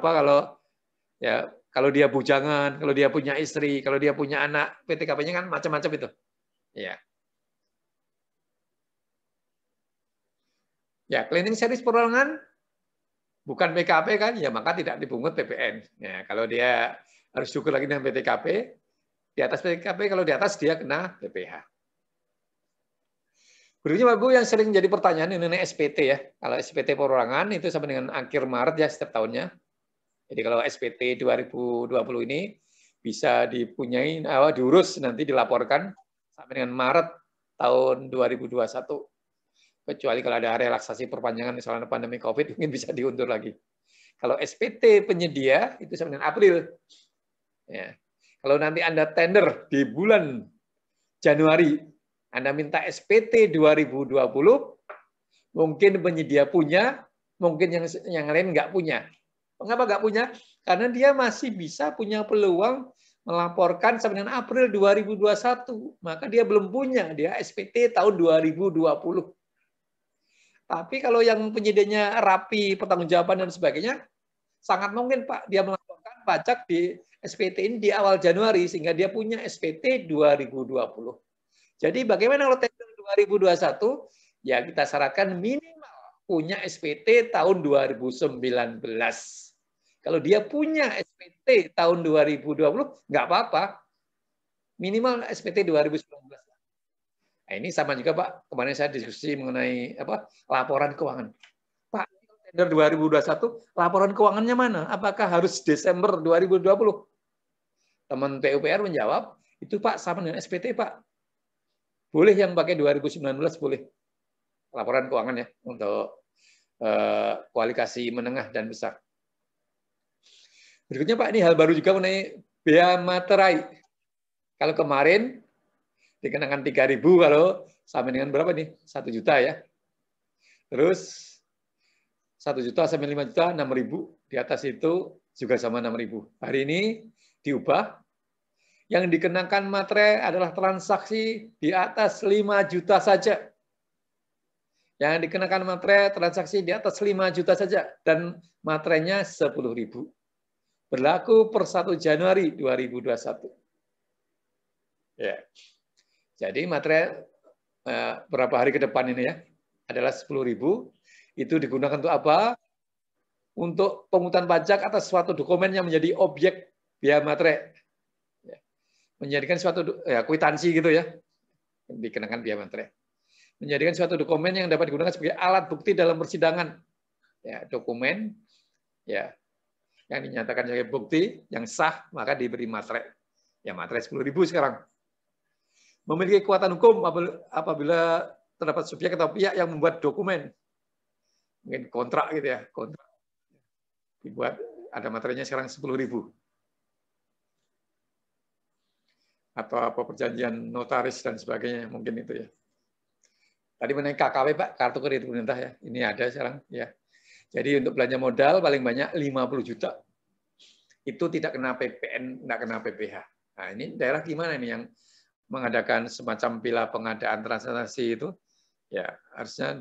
kalau dia bujangan, kalau dia punya istri, kalau dia punya anak, PTKP-nya kan macam-macam itu. Ya. Ya, cleaning service perorangan bukan PKP kan, ya maka tidak dipungut PPN. Ya, kalau dia harus syukur lagi dengan PTKP, di atas PTKP, kalau di atas dia kena PPH. Berikutnya Bapak Ibu yang sering jadi pertanyaan mengenai SPT ya. Kalau SPT perorangan itu sampai dengan akhir Maret ya setiap tahunnya. Jadi kalau SPT 2020 ini bisa dipunyai, diurus nanti dilaporkan sampai dengan Maret tahun 2021. Kecuali kalau ada relaksasi perpanjangan misalnya pandemi COVID mungkin bisa diundur lagi. Kalau SPT penyedia itu sampai dengan April. Ya. Kalau nanti Anda tender di bulan Januari, Anda minta SPT 2020, mungkin penyedia punya, mungkin yang lain nggak punya. Mengapa nggak punya? Karena dia masih bisa punya peluang melaporkan sampai dengan April 2021. Maka dia belum punya, dia SPT tahun 2020. Tapi kalau yang penyedianya rapi, pertanggungjawaban dan sebagainya, sangat mungkin Pak dia melaporkan pajak di SPT ini di awal Januari sehingga dia punya SPT 2020. Jadi bagaimana kalau tender 2021? Ya kita syaratkan minimal punya SPT tahun 2019. Kalau dia punya SPT tahun 2020, nggak apa-apa. Minimal SPT 2019. Nah, ini sama juga Pak, kemarin saya diskusi mengenai laporan keuangan. Pak, tender 2021, laporan keuangannya mana? Apakah harus Desember 2020? Teman PUPR menjawab, itu Pak sama dengan SPT Pak. Boleh yang pakai 2019, boleh. Laporan keuangan ya, untuk kualifikasi menengah dan besar. Berikutnya Pak, ini hal baru juga mengenai bea materai. Kalau kemarin dikenakan 3.000, kalau sampai dengan berapa nih? 1 juta ya. Terus 1 juta sampai 5 juta, 6.000. Di atas itu juga sama 6.000. Hari ini diubah. Yang dikenakan materai adalah transaksi di atas 5 juta saja. Yang dikenakan materai transaksi di atas 5 juta saja. Dan materainya 10.000. Berlaku per 1 Januari 2021. Ya. Jadi materai berapa hari ke depan ini ya adalah 10.000. Itu digunakan untuk apa? Untuk pungutan pajak atas suatu dokumen yang menjadi objek bea materai. Ya. Menjadikan suatu kwitansi gitu ya, dikenakan bea materai. Menjadikan suatu dokumen yang dapat digunakan sebagai alat bukti dalam persidangan. Ya, dokumen ya yang dinyatakan sebagai bukti yang sah maka diberi materai. Ya materai 10.000 sekarang. Memiliki kekuatan hukum apabila terdapat subjek atau pihak yang membuat dokumen, mungkin kontrak gitu ya, kontrak dibuat, ada materinya sekarang 10.000, atau apa perjanjian notaris dan sebagainya, mungkin itu ya. Tadi mengenai KKW Pak, kartu kredit pemerintah ya, ini ada sekarang ya. Jadi untuk belanja modal paling banyak 50 juta, itu tidak kena PPN, tidak kena PPh. Nah ini daerah gimana ini yang mengadakan semacam bila pengadaan transaksi itu, ya harusnya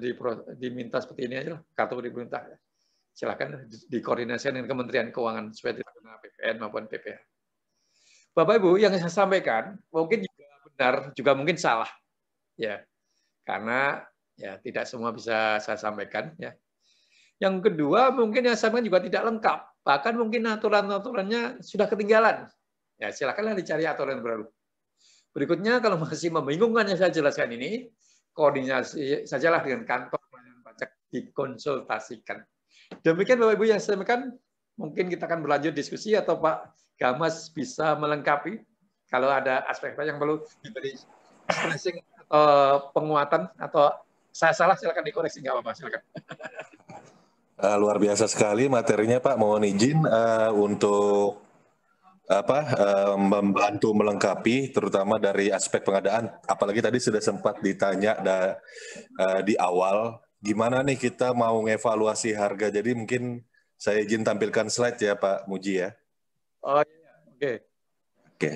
diminta seperti ini aja lah, kartu kredit pemerintah. Silakan dikoordinasikan dengan Kementerian Keuangan supaya tidak kena PPN maupun PPh. Bapak Ibu, yang saya sampaikan mungkin juga benar, juga mungkin salah, ya, karena ya tidak semua bisa saya sampaikan, ya. Yang kedua mungkin yang saya sampaikan juga tidak lengkap, bahkan mungkin aturan-aturannya sudah ketinggalan. Ya silakanlah dicari aturan baru. Berikutnya, kalau masih membingungkan yang saya jelaskan ini, koordinasi sajalah dengan kantor pelayanan pajak, dikonsultasikan. Demikian Bapak Ibu yang saya sampaikan, mungkin kita akan berlanjut diskusi atau Pak Gamas bisa melengkapi kalau ada aspek-aspek yang perlu diberi stressing atau penguatan, atau saya salah silakan dikoreksi, nggak apa-apa, silakan. Luar biasa sekali materinya Pak, mohon izin untuk membantu melengkapi terutama dari aspek pengadaan, apalagi tadi sudah sempat ditanya di awal gimana nih kita mau ngevaluasi harga, jadi mungkin saya izin tampilkan slide ya Pak Muji ya. Oh iya, oke.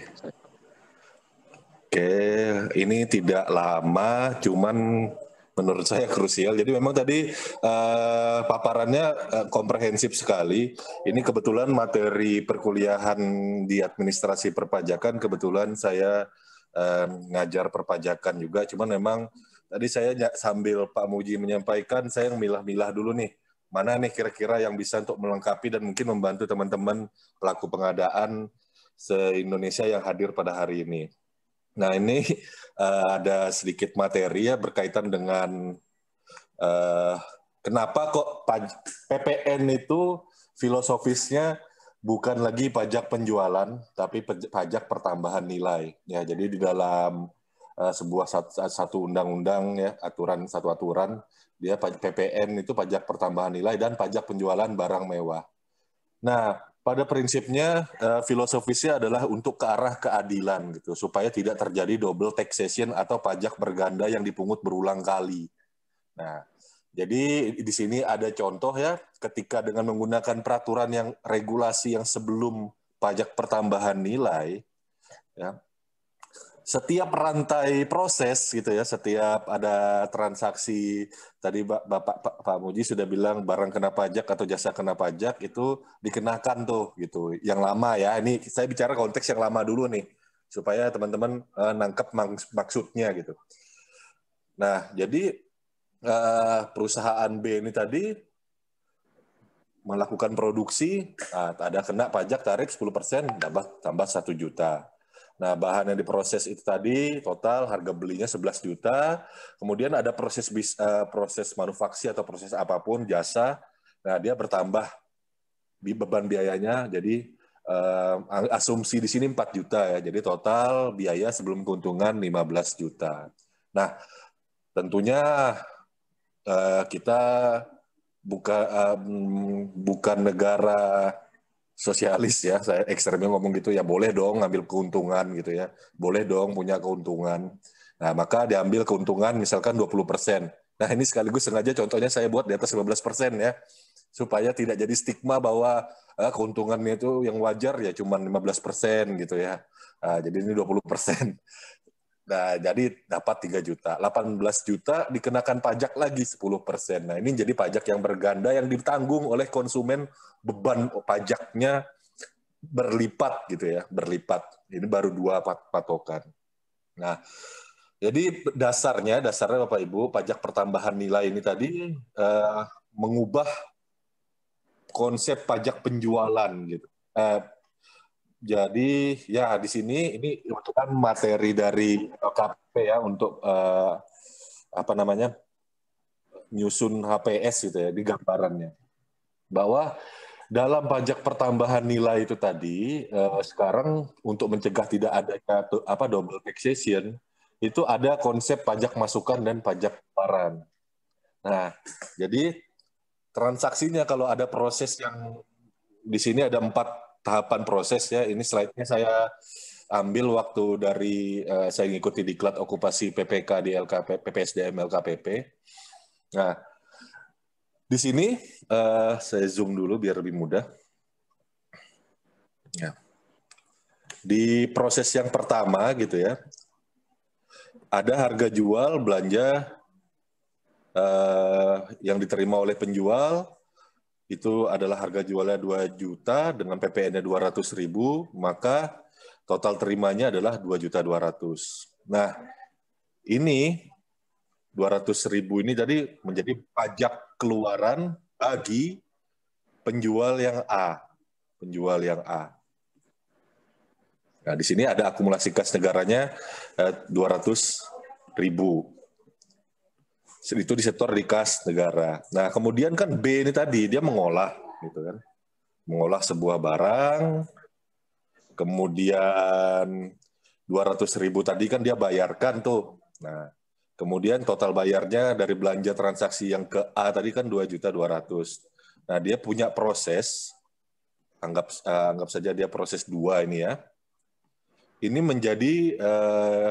Oke, ini tidak lama, cuman menurut saya krusial. Jadi memang tadi paparannya komprehensif sekali. Ini kebetulan materi perkuliahan di administrasi perpajakan, kebetulan saya ngajar perpajakan juga. Cuman memang tadi saya sambil Pak Muji menyampaikan, saya milah-milah dulu nih. Mana nih kira-kira yang bisa untuk melengkapi dan mungkin membantu teman-teman pelaku pengadaan se-Indonesia yang hadir pada hari ini. Nah ini ada sedikit materi ya berkaitan dengan kenapa kok PPN itu filosofisnya bukan lagi pajak penjualan, tapi pajak pertambahan nilai. Ya, jadi di dalam sebuah satu undang-undang ya, satu aturan, dia PPN itu pajak pertambahan nilai dan pajak penjualan barang mewah. Nah, pada prinsipnya filosofisnya adalah untuk ke arah keadilan gitu, supaya tidak terjadi double taxation atau pajak berganda yang dipungut berulang kali. Nah, jadi di sini ada contoh ya, ketika dengan menggunakan peraturan yang regulasi yang sebelum pajak pertambahan nilai, ya, setiap rantai proses gitu ya, setiap ada transaksi tadi Pak Muji sudah bilang barang kena pajak atau jasa kena pajak itu dikenakan tuh gitu. Yang lama ya, ini saya bicara konteks yang lama dulu nih supaya teman-teman nangkep maksudnya gitu. Nah, jadi perusahaan B ini tadi melakukan produksi, ada kena pajak tarif 10%, tambah 1 juta. Nah, bahan yang diproses itu tadi total harga belinya 11 juta. Kemudian ada proses manufaksi atau proses apapun jasa. Nah, dia bertambah beban biayanya. Jadi asumsi di sini 4 juta ya. Jadi total biaya sebelum keuntungan 15 juta. Nah, tentunya kita bukan negara sosialis ya, saya ekstremnya ngomong gitu ya, boleh dong ngambil keuntungan gitu ya, boleh dong punya keuntungan. Nah, maka diambil keuntungan misalkan 20%. Nah, ini sekaligus sengaja contohnya saya buat di atas 15% ya, supaya tidak jadi stigma bahwa keuntungannya itu yang wajar ya cuma 15% gitu ya. Nah, jadi ini 20%. Nah, jadi dapat 3 juta. 18 juta dikenakan pajak lagi 10%. Nah, ini jadi pajak yang berganda yang ditanggung oleh konsumen, beban pajaknya berlipat gitu ya, berlipat. Ini baru 2 patokan. Nah, jadi dasarnya Bapak Ibu, pajak pertambahan nilai ini tadi mengubah konsep pajak penjualan gitu. Jadi ya di sini ini merupakan materi dari LKPP ya untuk apa namanya nyusun HPS gitu ya di gambarannya, bahwa dalam pajak pertambahan nilai itu tadi sekarang untuk mencegah tidak adanya double taxation itu ada konsep pajak masukan dan pajak keluaran. Nah, jadi transaksinya kalau ada proses yang di sini ada 4 tahapan proses ya. Ini slide-nya saya ambil waktu dari saya ngikuti diklat okupasi PPK di PPSDM LKPP. Nah, di sini saya zoom dulu biar lebih mudah. Ya. Di proses yang pertama gitu ya, ada harga jual belanja yang diterima oleh penjual, itu adalah harga jualnya 2 juta dengan PPN-nya 200.000, maka total terimanya adalah 2.200.000. Nah, ini 200.000 ini tadi menjadi pajak keluaran bagi penjual yang A. Penjual yang A. Nah, di sini ada akumulasi kas negaranya 200.000. Itu disetor di kas negara. Nah, kemudian kan B ini tadi dia mengolah, gitu kan, mengolah sebuah barang, kemudian 200.000 tadi kan dia bayarkan tuh. Nah, kemudian total bayarnya dari belanja transaksi yang ke A tadi kan 2.200.000. Nah, dia punya proses, anggap saja dia proses 2 ini ya. Ini menjadi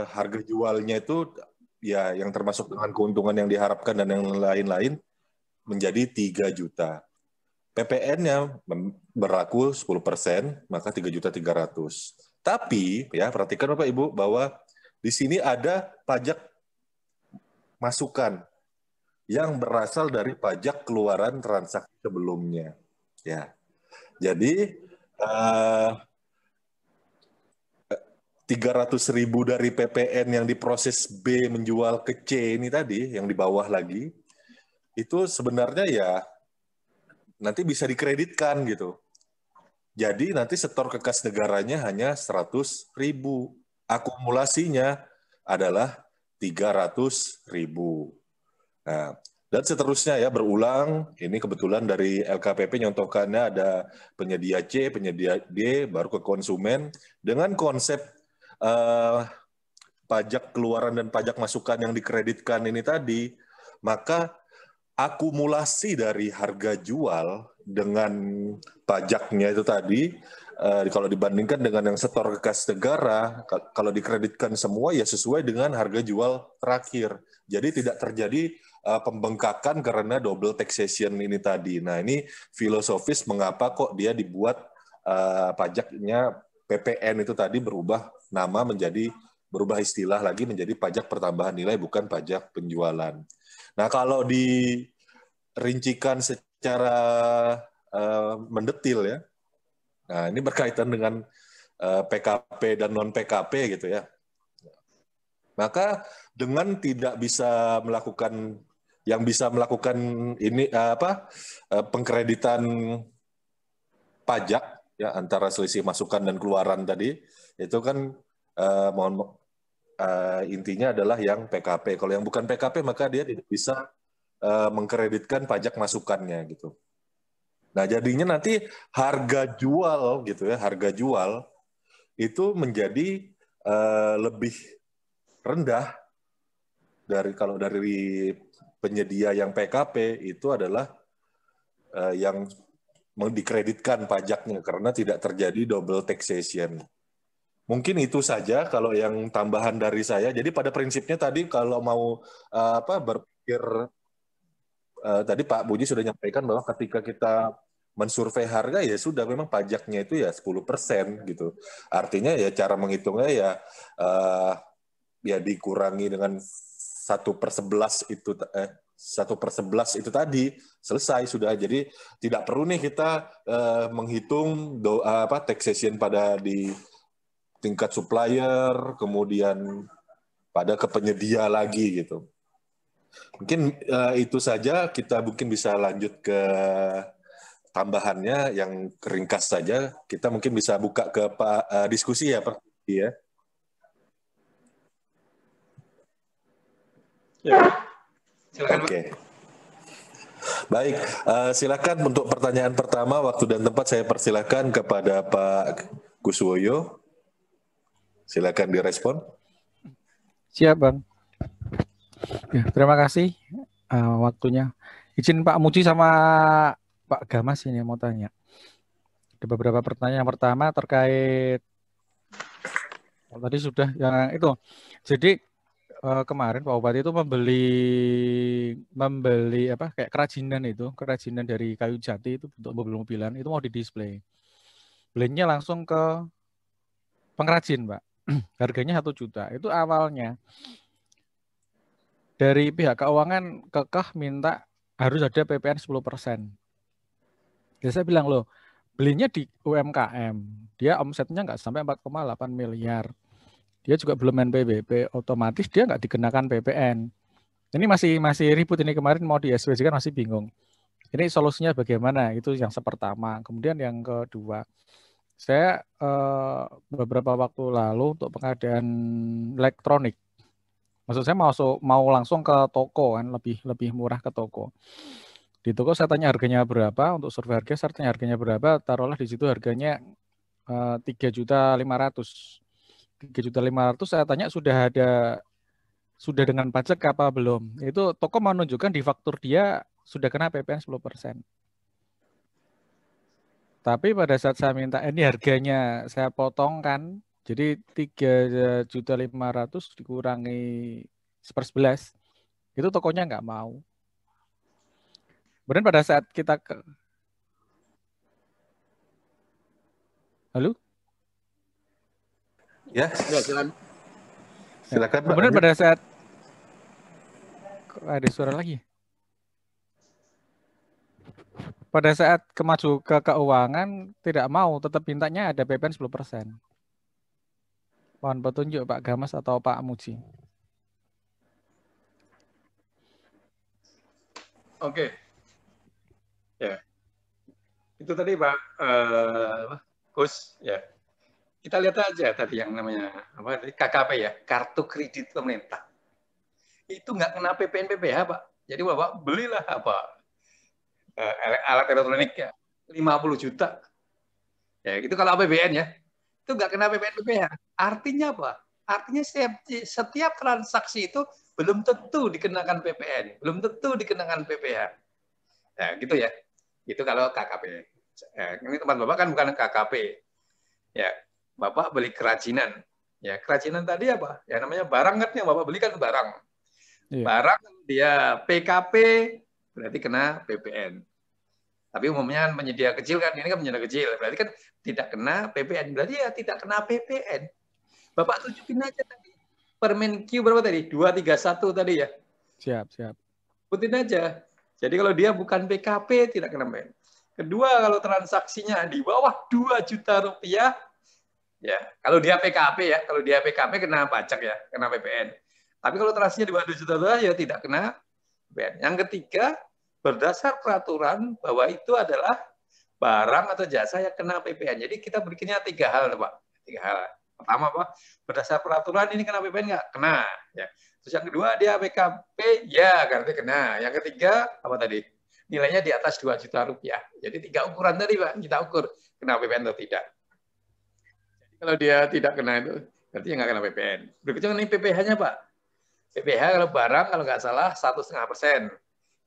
harga jualnya itu ya yang termasuk dengan keuntungan yang diharapkan dan yang lain-lain menjadi 3 juta. PPN-nya berlaku 10%, maka 3.300.000. Tapi ya perhatikan Bapak Ibu bahwa di sini ada pajak masukan yang berasal dari pajak keluaran transaksi sebelumnya. Ya. Jadi 300.000 dari PPN yang diproses B menjual ke C ini tadi, yang di bawah lagi, itu sebenarnya ya nanti bisa dikreditkan gitu. Jadi nanti setor ke kas negaranya hanya 100.000. Akumulasinya adalah 300.000. Nah, dan seterusnya ya berulang. Ini kebetulan dari LKPP nyontohkannya ada penyedia C, penyedia D, baru ke konsumen dengan konsep pajak keluaran dan pajak masukan yang dikreditkan ini tadi, maka akumulasi dari harga jual dengan pajaknya itu tadi, kalau dibandingkan dengan yang setor ke kas negara, kalau dikreditkan semua ya sesuai dengan harga jual terakhir. Jadi tidak terjadi pembengkakan karena double taxation ini tadi. Nah ini filosofis mengapa kok dia dibuat pajaknya PPN itu tadi berubah nama berubah istilah lagi menjadi pajak pertambahan nilai, bukan pajak penjualan. Nah kalau dirincikan secara mendetil ya, nah ini berkaitan dengan PKP dan non PKP gitu ya. Maka dengan tidak bisa melakukan ini pengkreditan pajak ya antara selisih masukan dan keluaran tadi itu kan intinya adalah yang PKP. Kalau yang bukan PKP maka dia tidak bisa mengkreditkan pajak masukannya gitu. Nah, jadinya nanti harga jual gitu ya, harga jual itu menjadi lebih rendah kalau dari penyedia yang PKP itu adalah yang dikreditkan pajaknya karena tidak terjadi double taxation. Mungkin itu saja kalau yang tambahan dari saya. Jadi pada prinsipnya tadi kalau mau berpikir tadi Pak Budi sudah nyampaikan bahwa ketika kita mensurvei harga ya sudah memang pajaknya itu ya 10% gitu. Artinya ya cara menghitungnya ya dikurangi dengan 1/11 itu 1/11 itu tadi selesai sudah. Jadi tidak perlu nih kita menghitung taxation pada di tingkat supplier kemudian pada ke penyedia lagi gitu. Mungkin itu saja, kita mungkin bisa lanjut ke tambahannya yang ringkas saja. Kita mungkin bisa buka ke diskusi ya Pak. Ya. Silakan. Oke. Baik, silakan untuk pertanyaan pertama, waktu dan tempat saya persilakan kepada Pak Kuswoyo. Silakan direspon. Siap, Bang. Ya, terima kasih waktunya. Izin Pak Muji sama Pak Gamas ini mau tanya. Ada beberapa pertanyaan. Yang pertama terkait tadi sudah yang itu. Jadi kemarin Pak Bupati itu membeli apa kayak kerajinan dari kayu jati itu untuk mobil-mobilan itu mau didisplay. Belinya langsung ke pengrajin, Pak. Harganya 1 juta. Itu awalnya dari pihak keuangan kekeh minta harus ada PPN 10%. Ya saya bilang loh, belinya di UMKM, dia omsetnya nggak sampai 4,8 miliar. Dia juga belum main PBB, otomatis dia nggak dikenakan PPN. Ini masih ribut ini kemarin mau di SWJ kan masih bingung. Ini solusinya bagaimana? Itu yang pertama. Kemudian yang kedua, saya beberapa waktu lalu untuk pengadaan elektronik. Maksud saya mau langsung ke toko kan, lebih murah ke toko. Di toko saya tanya harganya berapa, untuk survei harga saya tanya harganya berapa, taruhlah di situ harganya 3.500.000. 3.500.000 saya tanya sudah dengan pajak apa belum. Itu toko menunjukkan di faktur dia sudah kena PPN 10%. Tapi pada saat saya minta ini harganya saya potongkan, jadi 3.500.000 dikurangi 1/11, itu tokonya nggak mau. Kemudian pada saat kita Halo? Ya, silakan. Silakan Pak. Kemudian pada saat ada suara lagi. Pada saat kemaju ke keuangan tidak mau, tetap mintanya ada PPN 10%. Mohon petunjuk Pak Gamas atau Pak Muji. Oke. Ya. Itu tadi Pak Gus ya. Kita lihat aja tadi yang namanya KKP ya, kartu kredit pemerintah. Itu nggak kena PPN PPh, Pak. Jadi Bapak belilah alat elektronik ya 50 juta. Ya, itu kalau APBN ya. Itu nggak kena PPN PPh. Artinya apa? Artinya setiap transaksi itu belum tentu dikenakan PPN, belum tentu dikenakan PPh. Ya, gitu ya. Itu kalau KKP. Ini tempat Bapak kan bukan KKP. Ya, Bapak beli kerajinan. Ya, kerajinan tadi apa? Ya namanya barang kan, yang Bapak beli kan barang. Iya. Barang dia PKP berarti kena PPN. Tapi umumnya penyedia kecil kan, ini kan penyedia kecil, berarti kan tidak kena PPN. Berarti ya tidak kena PPN. Bapak tunjukin aja tadi. Permen Q berapa tadi? 231 tadi ya? Siap. Sebutin aja. Jadi kalau dia bukan PKP, tidak kena PPN. Kedua, kalau transaksinya di bawah 2 juta rupiah, ya kalau dia PKP kena pajak ya, kena PPN. Tapi kalau transaksinya di bawah 2 juta rupiah, ya tidak kena PPN. Yang ketiga, berdasar peraturan bahwa itu adalah barang atau jasa yang kena PPN. Jadi kita bikinnya 3 hal, Pak. 3 hal. Pertama, Pak, berdasar peraturan ini kena PPN nggak? Kena. Ya. Terus yang kedua, dia PKP, ya, berarti kena. Yang ketiga, apa tadi? Nilainya di atas 2 juta rupiah. Jadi 3 ukuran tadi, Pak. Kita ukur kena PPN atau tidak. Jadi kalau dia tidak kena itu, berarti nggak kena PPN. Berikutnya ini PPh-nya, Pak. PPh kalau barang, kalau nggak salah, 1,5%.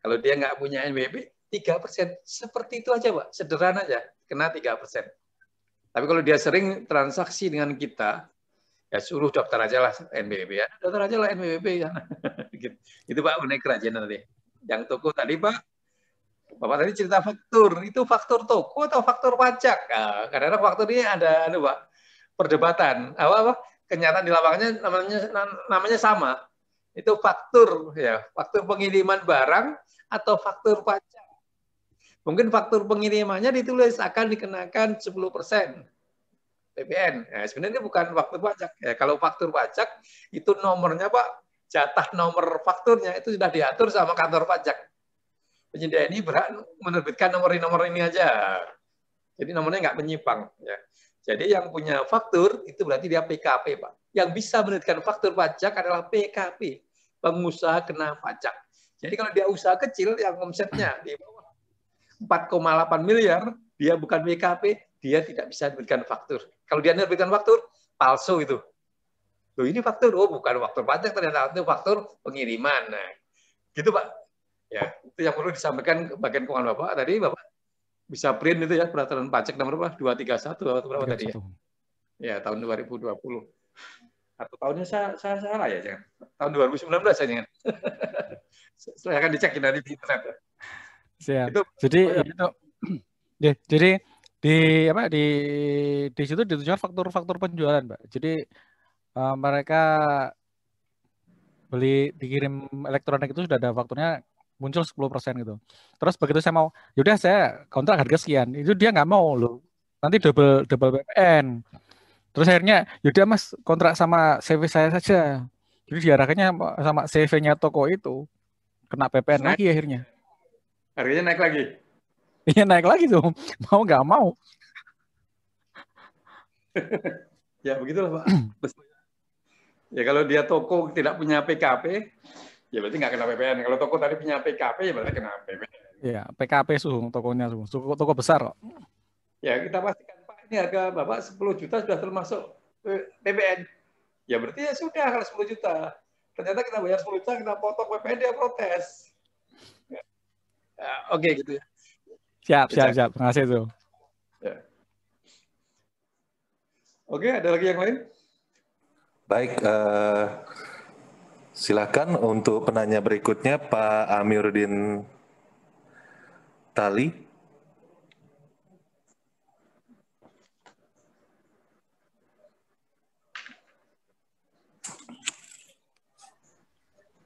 Kalau dia nggak punya NBP, 3%. Seperti itu aja, Pak. Sederhana aja. Kena 3%. Tapi kalau dia sering transaksi dengan kita, ya suruh daftar aja lah NBP. Ya. Daftar aja lah NBP. Ya. Itu Pak, mengenai kerajinan tadi. Yang toko tadi, Pak, Bapak tadi cerita faktur. Itu faktur toko atau faktur pajak? Nah, kadang-kadang faktur ini ada Pak, perdebatan. Apa? Kenyataan di lapangannya namanya sama. Itu faktur, ya, faktur pengiriman barang atau faktur pajak. Mungkin faktur pengirimannya ditulis akan dikenakan 10% PPN. Nah, sebenarnya ini bukan faktur pajak. Ya, kalau faktur pajak itu nomornya, Pak, jatah nomor fakturnya itu sudah diatur sama kantor pajak. Penyedia ini berhak menerbitkan nomor ini aja. Jadi nomornya nggak menyimpang. Ya. Jadi yang punya faktur itu berarti dia PKP, Pak. Yang bisa menerbitkan faktur pajak adalah PKP, pengusaha kena pajak. Jadi kalau dia usaha kecil yang omsetnya di bawah 4,8 miliar, dia bukan PKP, dia tidak bisa menerbitkan faktur. Kalau dia menerbitkan faktur, palsu itu. Loh, ini faktur, oh bukan faktur pajak, ternyata itu faktur pengiriman. Nah, gitu Pak. Ya, itu yang perlu disampaikan ke bagian keuangan Bapak. Tadi Bapak bisa print itu ya, peraturan pajak nomor berapa? 231 atau berapa 31. Tadi ya? Ya, tahun 2020. Atau tahunnya saya salah ya, jangan. Tahun 2019 saya jangan. Saya akan dicek nanti di internet. Siap. Itu, jadi itu ya, jadi di situ ditunjukkan faktur-faktur penjualan, Pak. Jadi mereka beli dikirim elektronik itu sudah ada fakturnya muncul 10% gitu. Terus begitu saya mau, yaudah saya kontrak harga sekian, itu dia nggak mau loh. Nanti double PPN. Terus akhirnya, yaudah Mas kontrak sama CV saya saja. Jadi diarahkannya sama CV-nya toko itu kena PPN lagi akhirnya. Harganya naik lagi. Iya naik lagi tuh, mau nggak mau. Ya begitulah Pak. Ya kalau dia toko tidak punya PKP, ya berarti nggak kena PPN. Kalau toko tadi punya PKP, ya berarti kena PPN. Iya, PKP tokonya toko besar kok. Ya kita pastikan Pak, ini harga Bapak 10 juta sudah termasuk PPN. Ya berarti ya sudah kalau 10 juta. Ternyata kita bayar 10 juta, kita potong PPN, dia protes. Ya. Oke gitu ya. Siap. Terima kasih tuh. Ya. Oke, ada lagi yang lain? Baik, silakan untuk penanya berikutnya Pak Amiruddin Tali.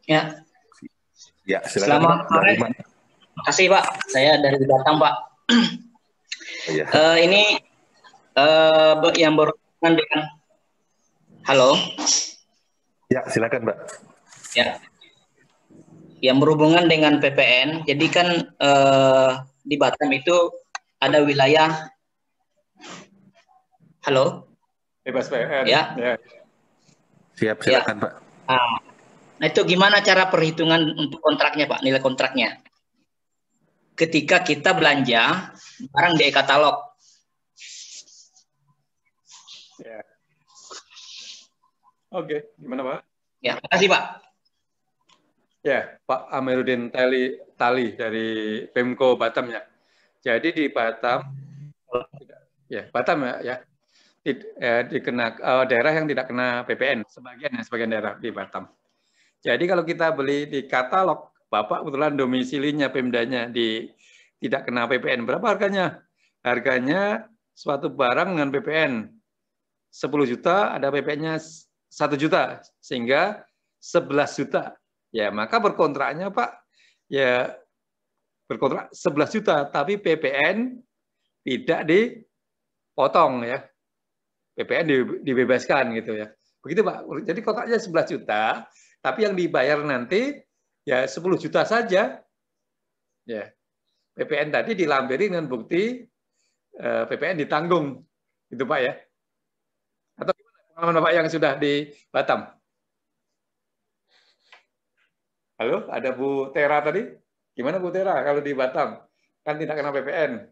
Ya. Ya, silakan. Selamat sore. Terima kasih Pak. Saya dari Batam Pak. Ya. Ini yang berhubungan dengan. Halo. Ya, silakan Mbak. Ya. Yang berhubungan dengan PPN. Jadi kan di Batam itu ada wilayah. Halo. Bebas PPN. Ya. Siap, silakan ya. Pak. Nah itu gimana cara perhitungan untuk kontraknya Pak, nilai kontraknya? Ketika kita belanja barang di e-katalog. Ya. Oke, gimana Pak? Ya, terima kasih Pak. Ya, Pak Amiruddin Tali dari Pemko Batam ya. Jadi di Batam, ya Batam ya, daerah yang tidak kena PPN, sebagian daerah di Batam. Jadi kalau kita beli di katalog, Bapak kebetulan domisilinya Pemdanya tidak kena PPN, berapa harganya? Harganya suatu barang dengan PPN 10 juta, ada PPN-nya 1 juta, sehingga 11 juta. Ya, maka berkontraknya Pak, ya berkontrak 11 juta, tapi PPN tidak dipotong ya. PPN dibebaskan gitu ya. Begitu Pak. Jadi kontraknya 11 juta, tapi yang dibayar nanti ya 10 juta saja. Ya. PPN tadi dilampiri dengan bukti PPN ditanggung. Gitu Pak ya. Atau gimana pengalaman Bapak yang sudah di Batam? Halo, ada Bu Tera tadi? Gimana Bu Tera kalau di Batam? Kan tidak kena PPN.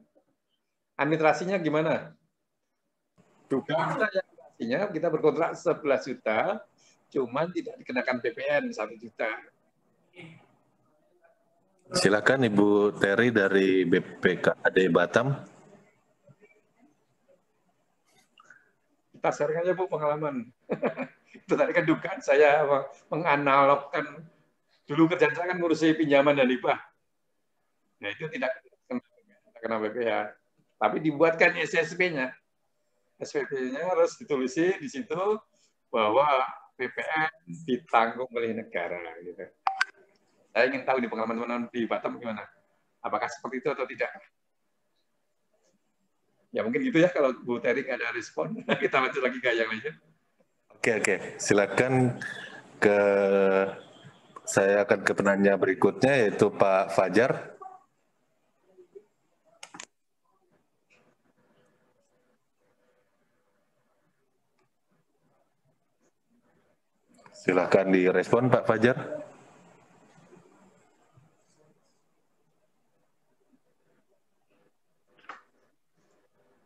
Administrasinya gimana? Administrasinya kita berkontrak 11 juta, cuman tidak dikenakan PPN 1 juta. Silakan Ibu Terry dari BPKAD Batam. Kita sharing aja Bu pengalaman. Itu tadi kan dugaan saya menganalogkan. Dulu kerjaan saya kan ngurusi pinjaman dan hibah. Nah itu tidak kena PPH. Tapi dibuatkan SPP-nya. SPP-nya harus ditulisi di situ bahwa PPN ditanggung oleh negara. Gitu. Saya ingin tahu di pengalaman di Batam gimana. Apakah seperti itu atau tidak? Ya mungkin gitu ya, kalau Bu Terry ada respon. Kita lanjut lagi ke yang lainnya. Oke. Silakan saya akan ke penanya berikutnya, yaitu Pak Fajar. Silakan direspon Pak Fajar.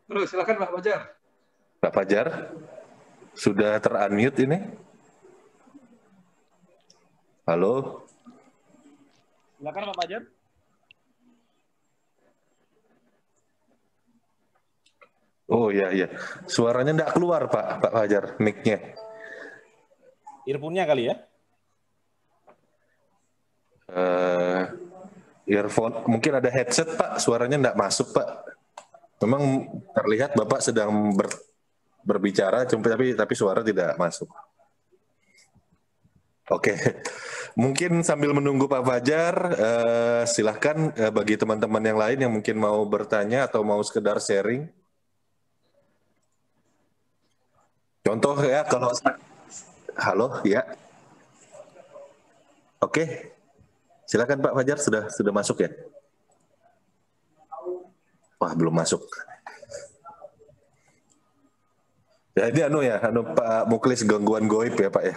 Halo, silakan Pak Fajar. Pak Fajar, sudah ter-unmute ini? Halo? Silakan Pak Fajar. Oh iya. Suaranya enggak keluar Pak Fajar, mic-nya. Earphone-nya kali ya? Earphone, mungkin ada headset Pak, suaranya enggak masuk Pak. Memang terlihat Bapak sedang berbicara, tapi suara tidak masuk. Oke. Mungkin sambil menunggu Pak Fajar, silahkan bagi teman-teman yang lain yang mungkin mau bertanya atau mau sekedar sharing. Contoh ya, kalau halo ya. Oke. Silakan Pak Fajar, sudah masuk ya? Wah, belum masuk. Ya ini Pak Muklis gangguan goib ya Pak ya.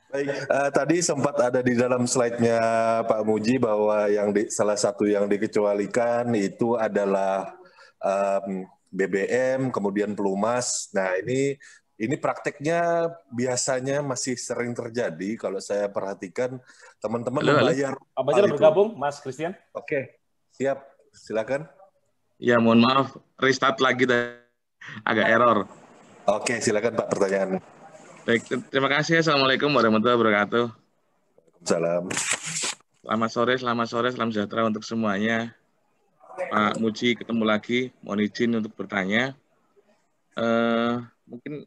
Baik, tadi sempat ada di dalam slide-nya Pak Muji bahwa salah satu yang dikecualikan itu adalah BBM, kemudian pelumas. Nah ini prakteknya biasanya masih sering terjadi kalau saya perhatikan teman-teman membayar. Pak Fajar bergabung, Mas Christian. Oke, siap, silakan. Ya, mohon maaf, restart lagi agak error. Oke, silakan Pak pertanyaan. Baik, terima kasih. Assalamualaikum warahmatullahi wabarakatuh. Salam. Selamat sore, salam sejahtera untuk semuanya. Pak Muji ketemu lagi, mohon izin untuk bertanya. Mungkin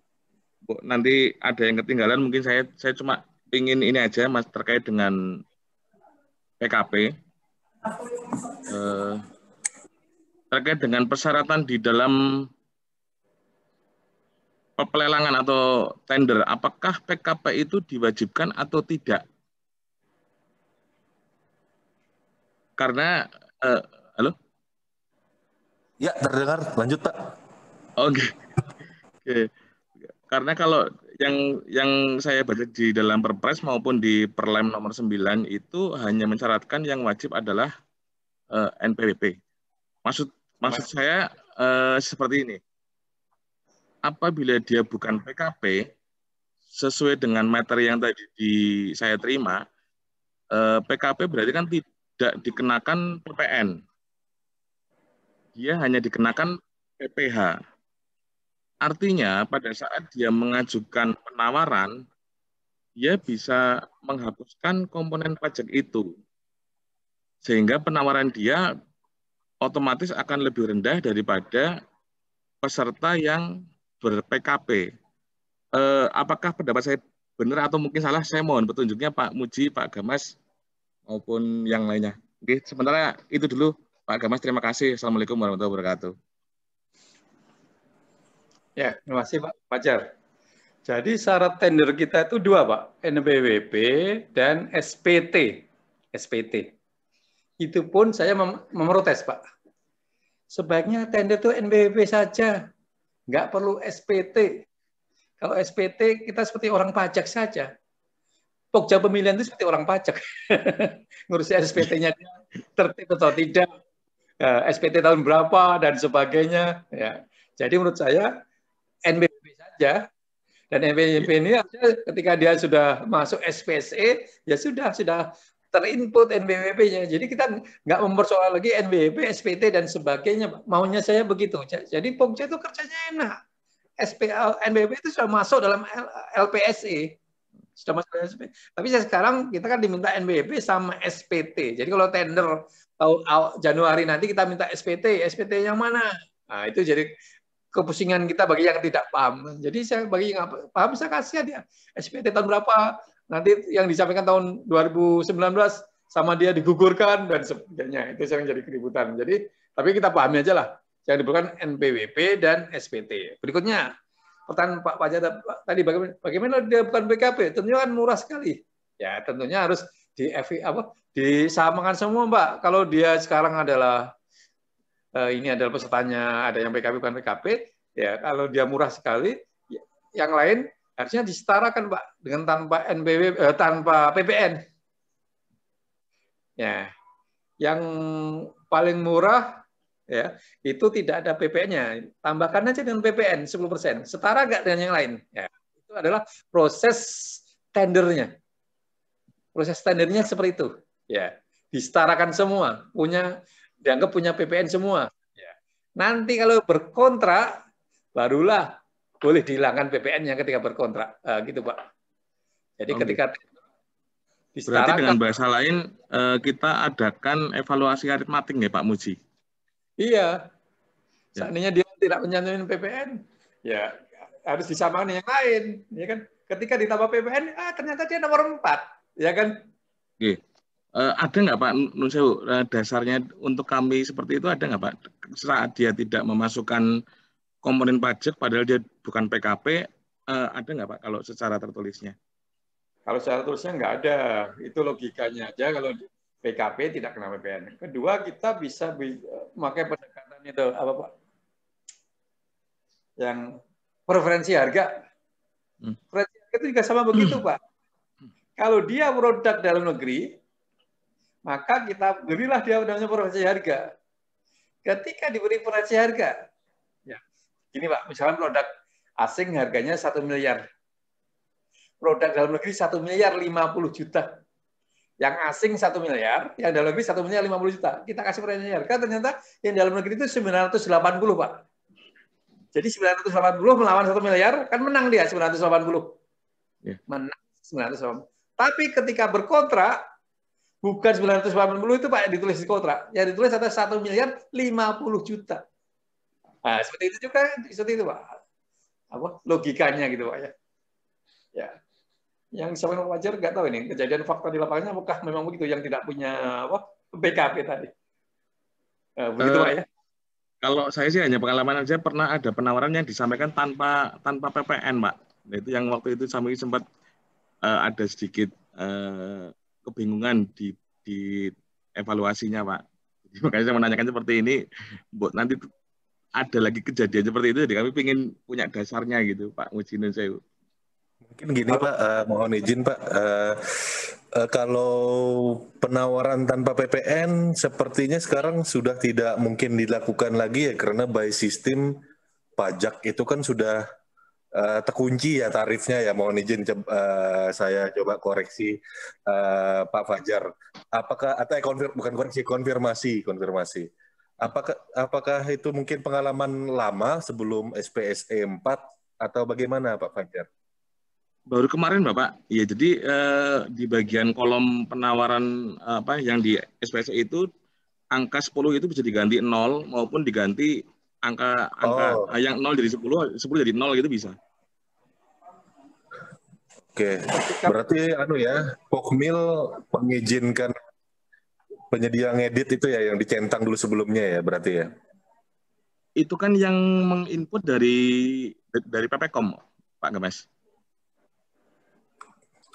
nanti ada yang ketinggalan, mungkin saya cuma ingin ini aja Mas terkait dengan PKP. Terkait dengan persyaratan di dalam pelelangan atau tender, apakah PKP itu diwajibkan atau tidak? Karena, halo? Ya, terdengar. Lanjut, Pak. Oke. Karena kalau yang saya baca di dalam Perpres maupun di Perlem nomor 9 itu hanya mensyaratkan yang wajib adalah NPWP. Maksud saya seperti ini. Apabila dia bukan PKP, sesuai dengan materi yang tadi saya terima, PKP berarti kan tidak dikenakan PPN. Dia hanya dikenakan PPh. Artinya pada saat dia mengajukan penawaran, dia bisa menghapuskan komponen pajak itu. Sehingga penawaran dia otomatis akan lebih rendah daripada peserta yang ber-PKP. Apakah pendapat saya benar atau mungkin salah? Saya mohon petunjuknya Pak Muji, Pak Gamas, maupun yang lainnya. Oke, sementara itu dulu Pak Gamas, terima kasih. Assalamualaikum warahmatullahi wabarakatuh. Ya, terima kasih Pak Fajar. Jadi syarat tender kita itu dua Pak, NPWP dan SPT. SPT. Itu pun saya memprotes Pak. Sebaiknya tender itu NPWP saja, nggak perlu SPT. Kalau SPT kita seperti orang pajak saja. Pokja pemilihan itu seperti orang pajak. Ngurusi SPT-nya tertib atau tidak, SPT tahun berapa dan sebagainya. Ya. Jadi menurut saya NPWP saja. Dan NPWP ini ketika dia sudah masuk SPSE, ya sudah terinput NPWP-nya. Jadi kita nggak mempersoal lagi NPWP, SPT dan sebagainya. Maunya saya begitu. Jadi Pokja itu kerjanya enak. NPWP itu sudah masuk dalam LPSE. Sudah masuk dalam SPT. Tapi sekarang kita kan diminta NPWP sama SPT. Jadi kalau tender Januari nanti kita minta SPT. SPT yang mana? Nah, itu jadi kepusingan kita bagi yang tidak paham. Jadi saya bagi yang paham saya kasih dia SPT tahun berapa, nanti yang disampaikan tahun 2019 sama dia digugurkan dan sebagainya. Itu yang jadi keributan. Jadi tapi kita pahami aja lah. Yang diperlukan NPWP dan SPT. Berikutnya pertanyaan Pak Fajar tadi, bagaimana dia bukan PKP? Tentunya kan murah sekali. Ya tentunya harus disamakan semua Mbak. Kalau dia sekarang adalah ini adalah pesertanya, ada yang PKP bukan PKP, ya kalau dia murah sekali, yang lain harusnya disetarakan Pak dengan tanpa tanpa PPN. Ya, yang paling murah ya itu tidak ada PPN-nya, tambahkan aja dengan PPN 10%, setara nggak dengan yang lain. Ya, itu adalah proses tendernya. Proses tendernya seperti itu. Ya, disetarakan semua, dianggap punya PPN semua. Ya. Nanti kalau berkontrak, barulah boleh dihilangkan PPN-nya ketika berkontrak. Gitu Pak. Jadi ketika disetarakan. Berarti dengan bahasa lain, kita adakan evaluasi aritmatik ya Pak Muji? Iya. Seandainya dia tidak menyantumkan PPN, ya harus disamakan yang lain. Ya kan? Ketika ditambah PPN, ternyata dia nomor 4. Ya kan? Oke. Ada nggak Pak Nunsewu dasarnya untuk kami seperti itu, ada nggak Pak saat dia tidak memasukkan komponen pajak padahal dia bukan PKP, ada nggak Pak kalau secara tertulisnya? Kalau secara tertulisnya nggak ada, itu logikanya aja kalau PKP tidak kena PPN. Kedua, kita bisa memakai pendekatan itu apa Pak? Yang preferensi harga. Preferensi harga itu juga sama begitu Pak. Kalau dia produk dalam negeri, maka kita berilah dia namanya preferensi harga. Ketika diberi preferensi harga, ya, gini Pak, misalnya produk asing harganya 1 miliar, produk dalam negeri 1 miliar 50 juta, yang asing 1 miliar, yang dalam negeri 1 miliar 50 juta. Kita kasih preferensi harga, ternyata yang dalam negeri itu 980 Pak. Jadi 980 melawan 1 miliar, kan menang dia 980. Yeah. Menang 980. Tapi ketika berkontrak, bukan 980 itu Pak yang ditulis di kontrak. Yang ditulis ada 1 miliar 50 juta. Nah, seperti itu juga, seperti itu Pak. Apa logikanya gitu Pak ya. Ya. Yang disampaikan Pak Fajar nggak tahu ini kejadian fakta di lapangannya apakah memang begitu yang tidak punya PKP tadi. Begitu Pak ya. Kalau saya sih hanya pengalaman aja, pernah ada penawaran yang disampaikan tanpa PPN Pak. Nah, itu yang waktu itu kami sempat ada sedikit kebingungan di evaluasinya Pak. Jadi, makanya saya menanyakan seperti ini, buat nanti ada lagi kejadian seperti itu, jadi kami ingin punya dasarnya gitu Pak Muji Nunsewu. Mungkin gini Pak, mohon izin Pak, kalau penawaran tanpa PPN sepertinya sekarang sudah tidak mungkin dilakukan lagi ya, karena by sistem pajak itu kan sudah terkunci ya tarifnya ya. Mohon izin saya coba koreksi Pak Fajar. apakah atau bukan koreksi, konfirmasi. Apakah itu mungkin pengalaman lama sebelum SPSE 4 atau bagaimana Pak Fajar? Baru kemarin Bapak, ya jadi di bagian kolom penawaran yang di SPSE itu angka 10 itu bisa diganti 0 maupun diganti angka yang 0 jadi 10 jadi 0 gitu bisa. Oke, berarti Pokmil mengizinkan penyedia ngedit itu ya yang dicentang dulu sebelumnya ya berarti ya? Itu kan yang menginput dari PPKOM, Pak Gemes.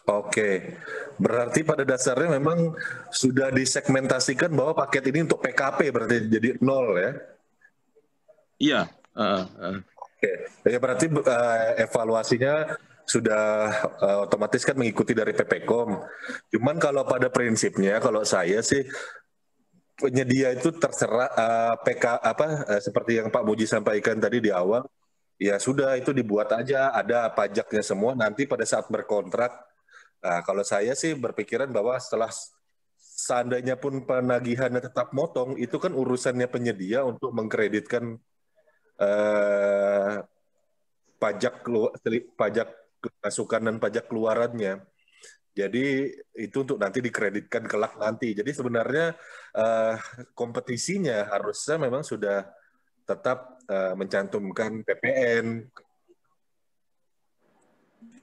Oke, berarti pada dasarnya memang sudah disegmentasikan bahwa paket ini untuk PKP berarti jadi 0 ya? Iya. Oke, ya berarti evaluasinya sudah otomatis kan mengikuti dari PPKOM. Cuman kalau pada prinsipnya, kalau saya sih penyedia itu terserah seperti yang Pak Muji sampaikan tadi di awal, ya sudah itu dibuat aja, ada pajaknya semua nanti pada saat berkontrak. Nah, kalau saya sih berpikiran bahwa setelah seandainya pun penagihannya tetap motong, itu kan urusannya penyedia untuk mengkreditkan pajak masukan dan pajak keluarannya. Jadi itu untuk nanti dikreditkan kelak nanti. Jadi sebenarnya kompetisinya harusnya memang sudah tetap mencantumkan PPN.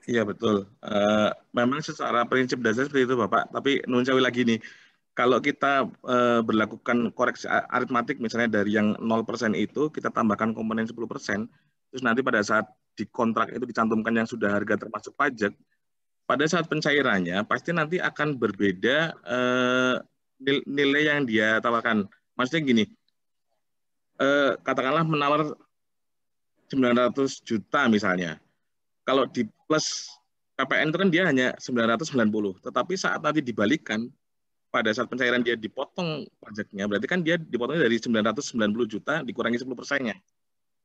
Iya betul. Memang secara prinsip dasar seperti itu Bapak. Tapi nun sewu lagi nih, kalau kita berlakukan koreksi aritmatik misalnya dari yang 0% itu kita tambahkan komponen 10%, terus nanti pada saat di kontrak itu dicantumkan yang sudah harga termasuk pajak, pada saat pencairannya pasti nanti akan berbeda nilai yang dia tawarkan. Maksudnya gini, katakanlah menawar 900 juta misalnya. Kalau di plus PPN itu kan dia hanya 990, tetapi saat nanti dibalikan, pada saat pencairan dia dipotong pajaknya, berarti kan dia dipotongnya dari 990 juta dikurangi 10%-nya.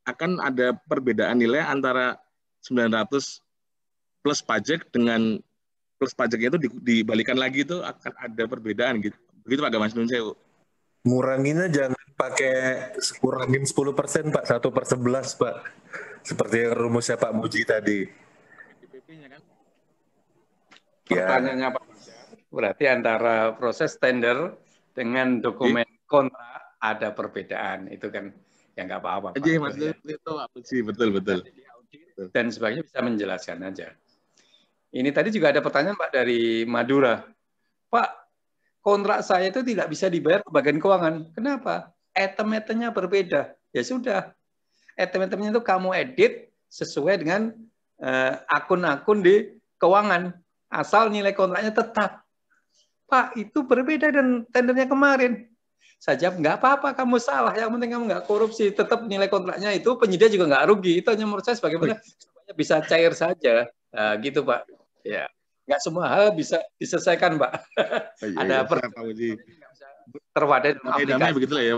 Akan ada perbedaan nilai antara 900 plus pajak dengan plus pajaknya itu dibalikan lagi itu akan ada perbedaan gitu. Begitu Pak Gamas Nun Sewu. Nguranginnya jangan pakai kurangin 10% Pak, 1/11 Pak. Seperti yang rumusnya Pak Muji tadi. DPP-nya kan? Pertanyaannya Pak, berarti antara proses tender dengan dokumen kontrak ada perbedaan, itu kan ya nggak apa-apa. Iya maksudnya itu Pak Muji, betul. Dan sebagainya bisa menjelaskan aja. Ini tadi juga ada pertanyaan Pak dari Madura. Pak, kontrak saya itu tidak bisa dibayar ke bagian keuangan. Kenapa? Item-itemnya berbeda. Ya sudah. Item-itemnya itu kamu edit sesuai dengan akun-akun di keuangan. Asal nilai kontraknya tetap. Pak, itu berbeda dan tendernya kemarin. Saya jawab, nggak apa-apa, kamu salah. Yang penting kamu nggak korupsi. Tetap nilai kontraknya itu, penyedia juga nggak rugi. Itu hanya menurut saya bagaimana supaya bisa cair saja. Nah, gitu Pak. Ya, nggak semua hal bisa diselesaikan Pak. Ada terwadai dalam aplikasi. Begitulah ya.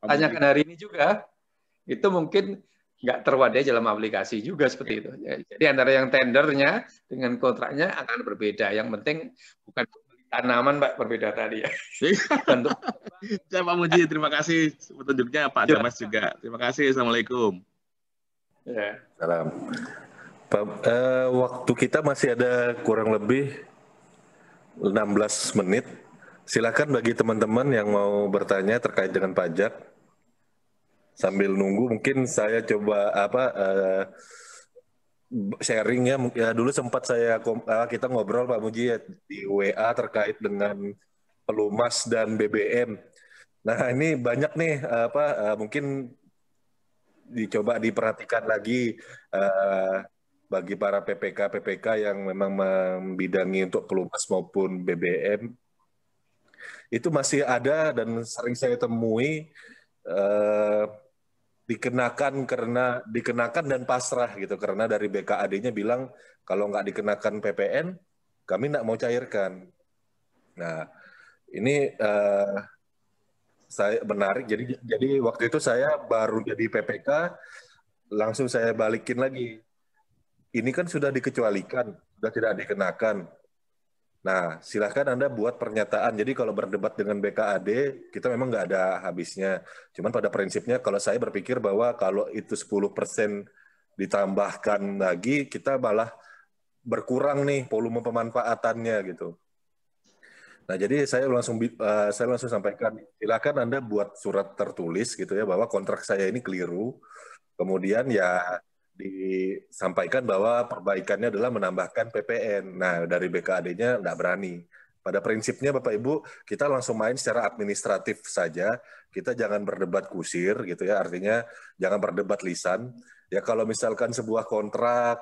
Tanyakan hari ini juga, itu mungkin nggak terwadai dalam aplikasi juga seperti itu. Jadi antara yang tendernya dengan kontraknya akan berbeda. Yang penting bukan tanaman Pak, berbeda tadi ya. Pak Muji, terima kasih petunjuknya Pak Damas juga. Terima kasih. Assalamualaikum. Ya. Salam. Waktu kita masih ada kurang lebih 16 menit. Silakan bagi teman-teman yang mau bertanya terkait dengan pajak. Sambil nunggu mungkin saya coba sharing ya. Dulu sempat kita ngobrol Pak Muji ya, di WA terkait dengan pelumas dan BBM. Nah ini banyak nih mungkin dicoba diperhatikan lagi bagi para PPK yang memang membidangi untuk pelumas maupun BBM. Itu masih ada dan sering saya temui dikenakan dan pasrah gitu, karena dari BKAD-nya bilang kalau nggak dikenakan PPN kami nggak mau cairkan. Nah ini saya menarik, jadi waktu itu saya baru jadi PPK langsung saya balikin lagi, ini kan sudah dikecualikan, sudah tidak dikenakan. Nah, silahkan Anda buat pernyataan. Jadi kalau berdebat dengan BKAD, kita memang nggak ada habisnya. Cuman pada prinsipnya kalau saya berpikir bahwa kalau itu 10% ditambahkan lagi, kita malah berkurang nih volume pemanfaatannya gitu. Nah, jadi saya langsung sampaikan, silakan Anda buat surat tertulis gitu ya bahwa kontrak saya ini keliru. Kemudian ya disampaikan bahwa perbaikannya adalah menambahkan PPN. Nah, dari BKAD-nya nggak berani. Pada prinsipnya Bapak Ibu, kita langsung main secara administratif saja. Kita jangan berdebat kusir gitu ya. Artinya jangan berdebat lisan. Ya kalau misalkan sebuah kontrak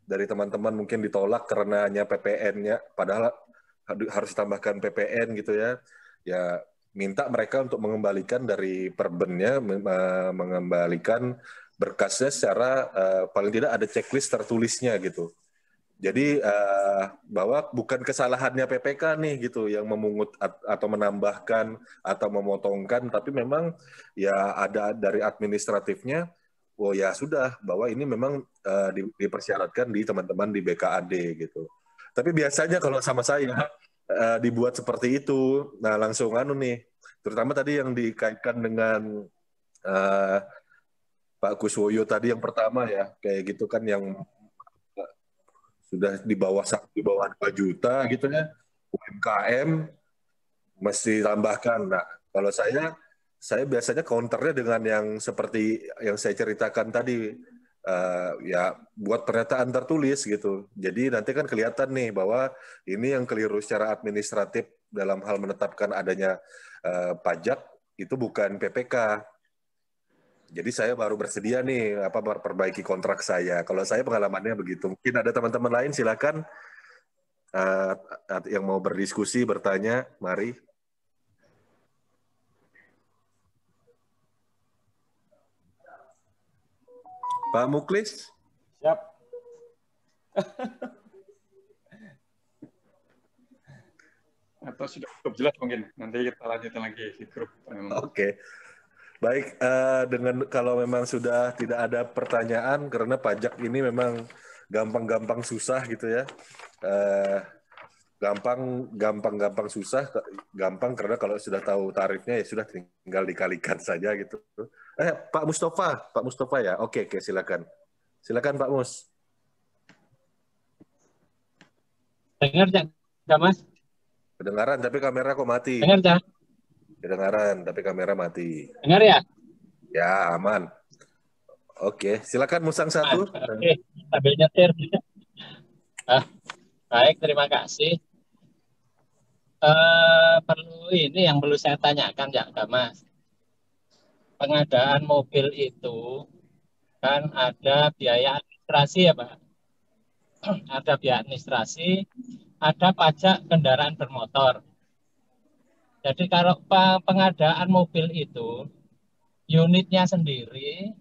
dari teman-teman mungkin ditolak karena hanya PPN-nya, padahal harus ditambahkan PPN gitu ya. Ya minta mereka untuk mengembalikan dari perbennya, mengembalikan berkasnya secara paling tidak ada checklist tertulisnya gitu. Jadi bahwa bukan kesalahannya PPK nih gitu yang memungut atau menambahkan atau memotongkan, tapi memang ya ada dari administratifnya. Oh ya sudah bahwa ini memang dipersyaratkan di teman-teman di BKAD gitu. Tapi biasanya kalau sama saya dibuat seperti itu, nah langsung nih, terutama tadi yang dikaitkan dengan Pak Kuswoyo tadi yang pertama ya, kayak gitu kan yang sudah di bawah 2 juta gitu ya, UMKM mesti tambahkan. Nah, kalau saya biasanya counternya dengan yang seperti yang saya ceritakan tadi, ya buat pernyataan tertulis gitu. Jadi nanti kan kelihatan nih bahwa ini yang keliru secara administratif dalam hal menetapkan adanya pajak itu bukan PPK. Jadi saya baru bersedia nih perbaiki kontrak saya. Kalau saya pengalamannya begitu. Mungkin ada teman-teman lain silakan yang mau berdiskusi, bertanya, mari. Pak Muklis? Siap. Atau sudah cukup jelas mungkin. Nanti kita lanjutin lagi di grup. Oke. Baik, kalau memang sudah tidak ada pertanyaan, karena pajak ini memang gampang-gampang susah gitu ya. Gampang susah, gampang karena kalau sudah tahu tarifnya ya sudah tinggal dikalikan saja gitu. Pak Mustafa ya, oke silakan Pak Mus. Dengar nggak Mas? Kedengaran tapi kamera kok mati. Dengar nggak? Kedengaran tapi kamera mati. Dengar ya? Ya aman. Oke, silakan Musang satu. Oke, sambil nyetir. Baik, terima kasih. Yang perlu saya tanyakan ya, Mas. Pengadaan mobil itu kan ada biaya administrasi ya, Pak. Ada biaya administrasi, ada pajak kendaraan bermotor. Jadi kalau pengadaan mobil itu unitnya sendiri,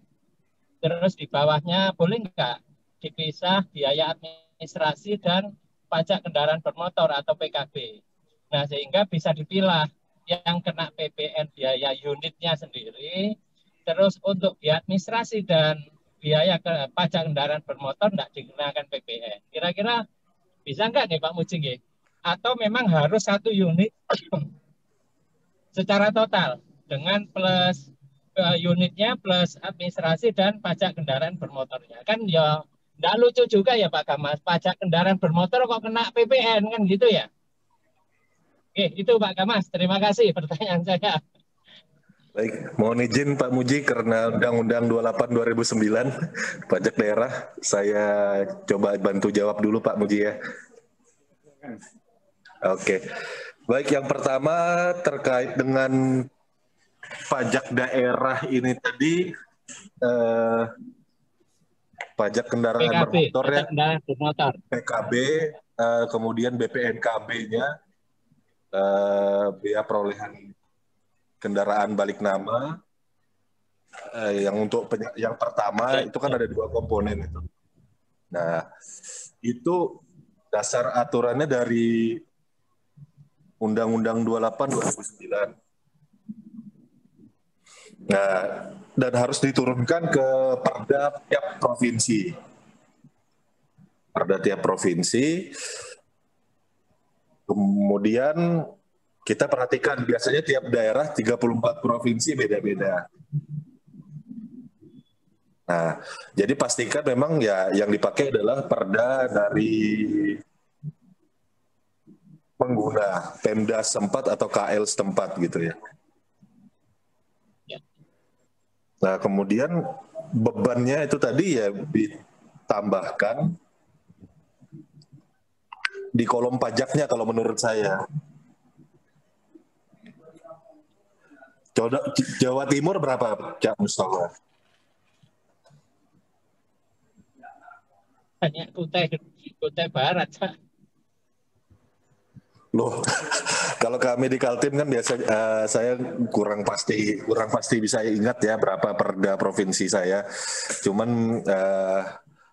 terus di bawahnya boleh nggak dipisah biaya administrasi dan pajak kendaraan bermotor atau PKB. Nah, sehingga bisa dipilah yang kena PPN biaya unitnya sendiri, terus untuk biaya administrasi dan biaya pajak kendaraan bermotor nggak dikenakan PPN. Kira-kira bisa nggak nih Pak Mujing? Atau memang harus satu unit secara total dengan plus unitnya plus administrasi dan pajak kendaraan bermotornya. Kan ya nggak lucu juga ya Pak Gamas, pajak kendaraan bermotor kok kena PPN kan gitu ya. Oke, itu Pak Gamas. Terima kasih pertanyaan saya. Baik, mohon izin Pak Muji karena Undang-Undang 28 2009 pajak daerah, saya coba bantu jawab dulu Pak Muji ya. Oke. Baik, yang pertama terkait dengan pajak daerah ini tadi, pajak kendaraan bermotor ya, PKB, kemudian BPNKB-nya, biaya perolehan kendaraan balik nama, yang untuk yang pertama itu kan ada 2 komponen itu. Nah, itu dasar aturannya dari Undang-Undang 28 2009. Nah, dan harus diturunkan ke Perda tiap provinsi. Perda tiap provinsi. Kemudian kita perhatikan biasanya tiap daerah 34 provinsi beda-beda. Nah, jadi pastikan memang ya yang dipakai adalah perda dari pengguna Pemda setempat atau KL setempat gitu ya. Nah, kemudian bebannya itu tadi ya ditambahkan di kolom pajaknya kalau menurut saya. Jawa Timur berapa, Cak Mustafa? Hanya Kutai Barat. Loh, kalau kami di Kaltim kan biasa saya kurang pasti bisa ingat ya berapa perda provinsi saya. Cuman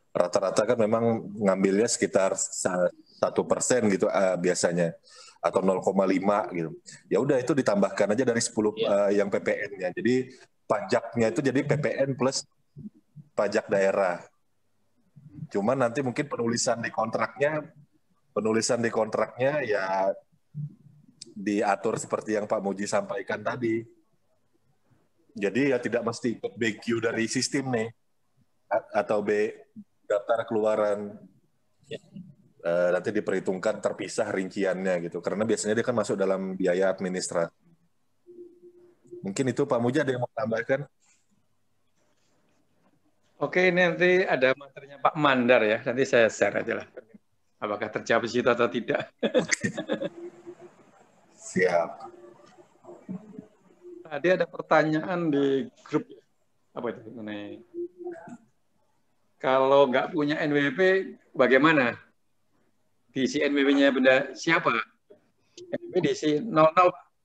rata-rata kan memang ngambilnya sekitar 1% gitu biasanya atau 0,5 gitu. Ya udah itu ditambahkan aja dari 10 yang PPN-nya. Jadi pajaknya itu jadi PPN plus pajak daerah. Cuman nanti mungkin penulisan di kontraknya ya diatur seperti yang Pak Muji sampaikan tadi. Jadi ya tidak mesti ikut BQ dari sistem nih atau daftar keluaran. Nanti diperhitungkan terpisah rinciannya gitu. Karena biasanya dia kan masuk dalam biaya administrasi. Mungkin itu Pak Muji ada yang mau tambahkan? Oke, ini nanti ada materinya Pak Mandar ya. Nanti saya share aja lah. Apakah terjawab di situ atau tidak. Siap. Tadi ada pertanyaan di grup. Apa itu? Mengenai kalau nggak punya NWP, bagaimana? Diisi NWP-nya benda siapa? NWP diisi 00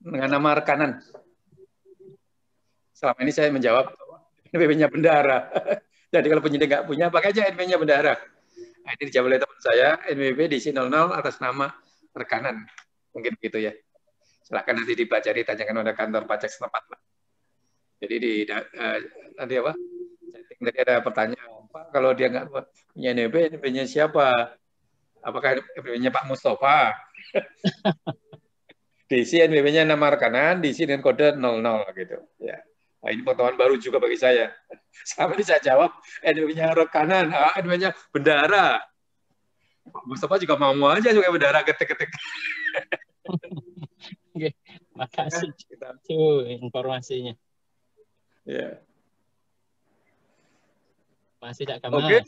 dengan nama rekanan. Selama ini saya menjawab NWP-nya bendahara. Jadi kalau penyidik nggak punya, pakai aja NWP-nya bendahara. Nah, ini dijawab oleh teman saya, NWP diisi 00 atas nama rekanan. Mungkin begitu ya. Silahkan nanti dibaca, ditanyakan oleh kantor pajak setempat. Jadi nanti apa? Tadi ada pertanyaan, Pak, kalau dia nggak punya NWP, NWP-nya siapa? Apakah NWP-nya Pak Mustafa? Diisi NWP-nya nama rekanan, diisi dengan kode 00 gitu. Ya. Nah, ini pengetahuan baru juga bagi saya. Sama ini saya jawab, NWP-nya rekanan, NWP-nya bendahara. Pak Mustafa juga mau aja juga bendahara ketik-ketik. Oke, makasih itu informasinya. Ya. Masih Cak Gamas. Oke.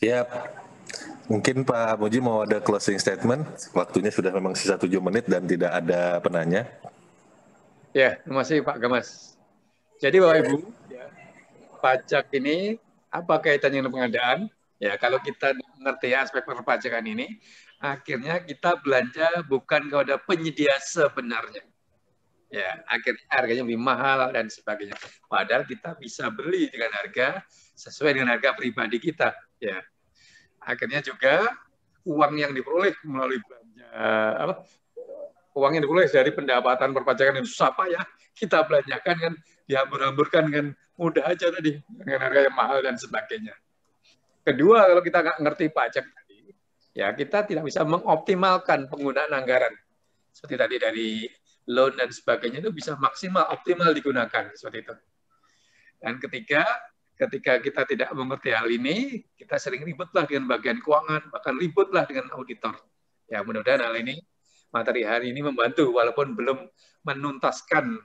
Siap. Mungkin Pak Muji mau ada closing statement. Waktunya sudah memang sisa 7 menit dan tidak ada penanya. Ya, terima kasih Pak Gamas. Jadi Bapak Ibu, ya, pajak ini apa kaitannya dengan pengadaan? Ya, kalau kita mengerti aspek perpajakan ini, akhirnya kita belanja bukan kepada penyedia sebenarnya. Ya, akhirnya harganya lebih mahal dan sebagainya. Padahal kita bisa beli dengan harga sesuai dengan harga pribadi kita. Ya, akhirnya juga uang yang diperoleh melalui belanja uang yang diperoleh dari pendapatan perpajakan yang susah payah kita belanjakan kan dihambur-hamburkan kan mudah aja tadi dengan harga yang mahal dan sebagainya. Kedua, kalau kita nggak ngerti pajak tadi, ya kita tidak bisa mengoptimalkan penggunaan anggaran seperti tadi dari loan dan sebagainya itu bisa maksimal optimal digunakan seperti itu. Dan ketiga, ketika kita tidak mengerti hal ini, kita sering ributlah dengan bagian keuangan, bahkan ributlah dengan auditor. Ya, mudah-mudahan hal ini, materi hari ini membantu, walaupun belum menuntaskan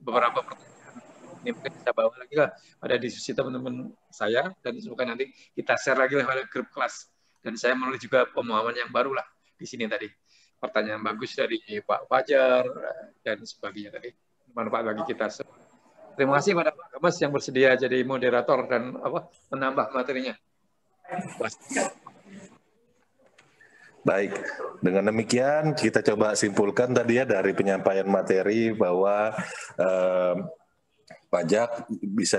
beberapa pertanyaan. Ini mungkin bisa bawa lagi lah pada diskusi teman-teman saya, dan semoga nanti kita share lagi lah pada grup kelas. Dan saya menulis juga pemahaman yang baru lah di sini tadi. Pertanyaan bagus dari Pak Fajar dan sebagainya tadi. Manfaat bagi kita semua. Terima kasih pada Pak Gamas yang bersedia jadi moderator dan menambah materinya. Baik, dengan demikian kita coba simpulkan tadi ya dari penyampaian materi bahwa pajak bisa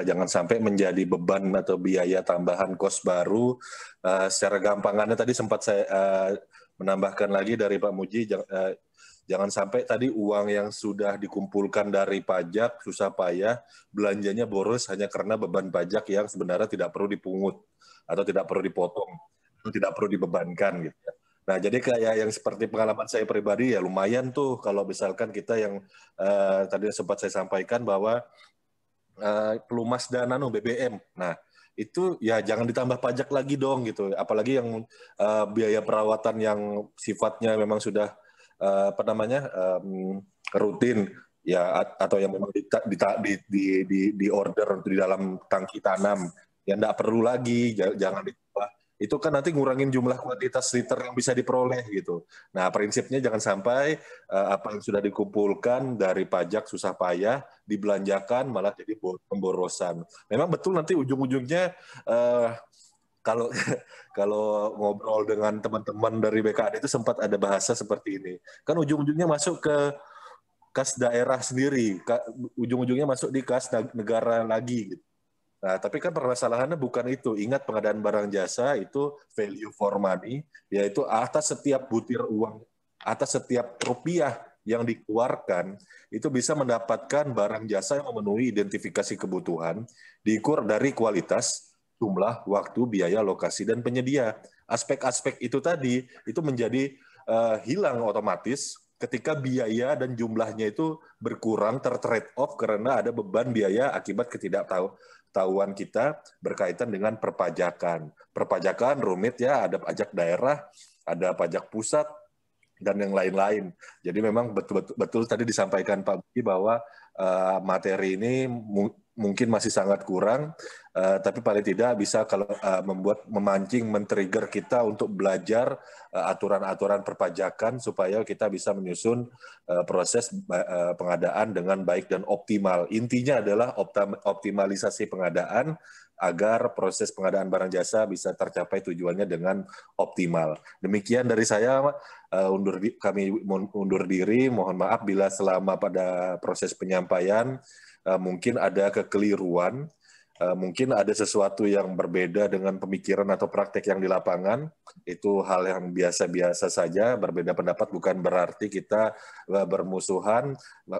jangan sampai menjadi beban atau biaya tambahan kos baru. Secara gampangannya tadi sempat saya menambahkan lagi dari Pak Muji, jangan sampai tadi uang yang sudah dikumpulkan dari pajak susah payah belanjanya boros hanya karena beban pajak yang sebenarnya tidak perlu dipungut atau tidak perlu dipotong, atau tidak perlu dibebankan gitu. Nah, jadi kayak yang seperti pengalaman saya pribadi ya lumayan tuh kalau misalkan kita yang tadi sempat saya sampaikan bahwa pelumas dan BBM. Nah, itu ya jangan ditambah pajak lagi dong gitu. Apalagi yang biaya perawatan yang sifatnya memang sudah apa namanya rutin ya atau yang memang di order di dalam tangki tanam ya enggak perlu lagi, jangan ditambah. Itu kan nanti ngurangin jumlah kuantitas liter yang bisa diperoleh gitu. Nah, prinsipnya jangan sampai apa yang sudah dikumpulkan dari pajak susah payah dibelanjakan malah jadi pemborosan. Memang betul nanti ujung-ujungnya kalau kalau ngobrol dengan teman-teman dari BKD itu sempat ada bahasa seperti ini. Kan ujung-ujungnya masuk ke kas daerah sendiri, ujung-ujungnya masuk di kas negara lagi gitu. Nah, tapi kan permasalahannya bukan itu. Ingat pengadaan barang jasa itu value for money, yaitu atas setiap butir uang, atas setiap rupiah yang dikeluarkan, itu bisa mendapatkan barang jasa yang memenuhi identifikasi kebutuhan, diukur dari kualitas, jumlah, waktu, biaya, lokasi, dan penyedia. Aspek-aspek itu tadi, itu menjadi hilang otomatis ketika biaya dan jumlahnya itu berkurang, ter-trade off karena ada beban biaya akibat ketidaktahuan kita berkaitan dengan perpajakan. Perpajakan rumit ya, ada pajak daerah, ada pajak pusat, dan yang lain-lain. Jadi memang betul tadi disampaikan Pak Budi bahwa materi ini mungkin masih sangat kurang, tapi paling tidak bisa kalau memancing, men-trigger kita untuk belajar aturan-aturan perpajakan supaya kita bisa menyusun proses pengadaan dengan baik dan optimal. Intinya adalah optimalisasi pengadaan agar proses pengadaan barang jasa bisa tercapai tujuannya dengan optimal. Demikian dari saya, kami undur diri. Mohon maaf bila selama pada proses penyampaian mungkin ada kekeliruan, mungkin ada sesuatu yang berbeda dengan pemikiran atau praktek yang di lapangan. Itu hal yang biasa-biasa saja, berbeda pendapat bukan berarti kita bermusuhan.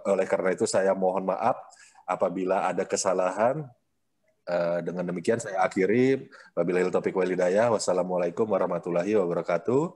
Oleh karena itu saya mohon maaf apabila ada kesalahan. Dengan demikian saya akhiri. Wabillahi taufiq wal hidayah. Wassalamualaikum warahmatullahi wabarakatuh.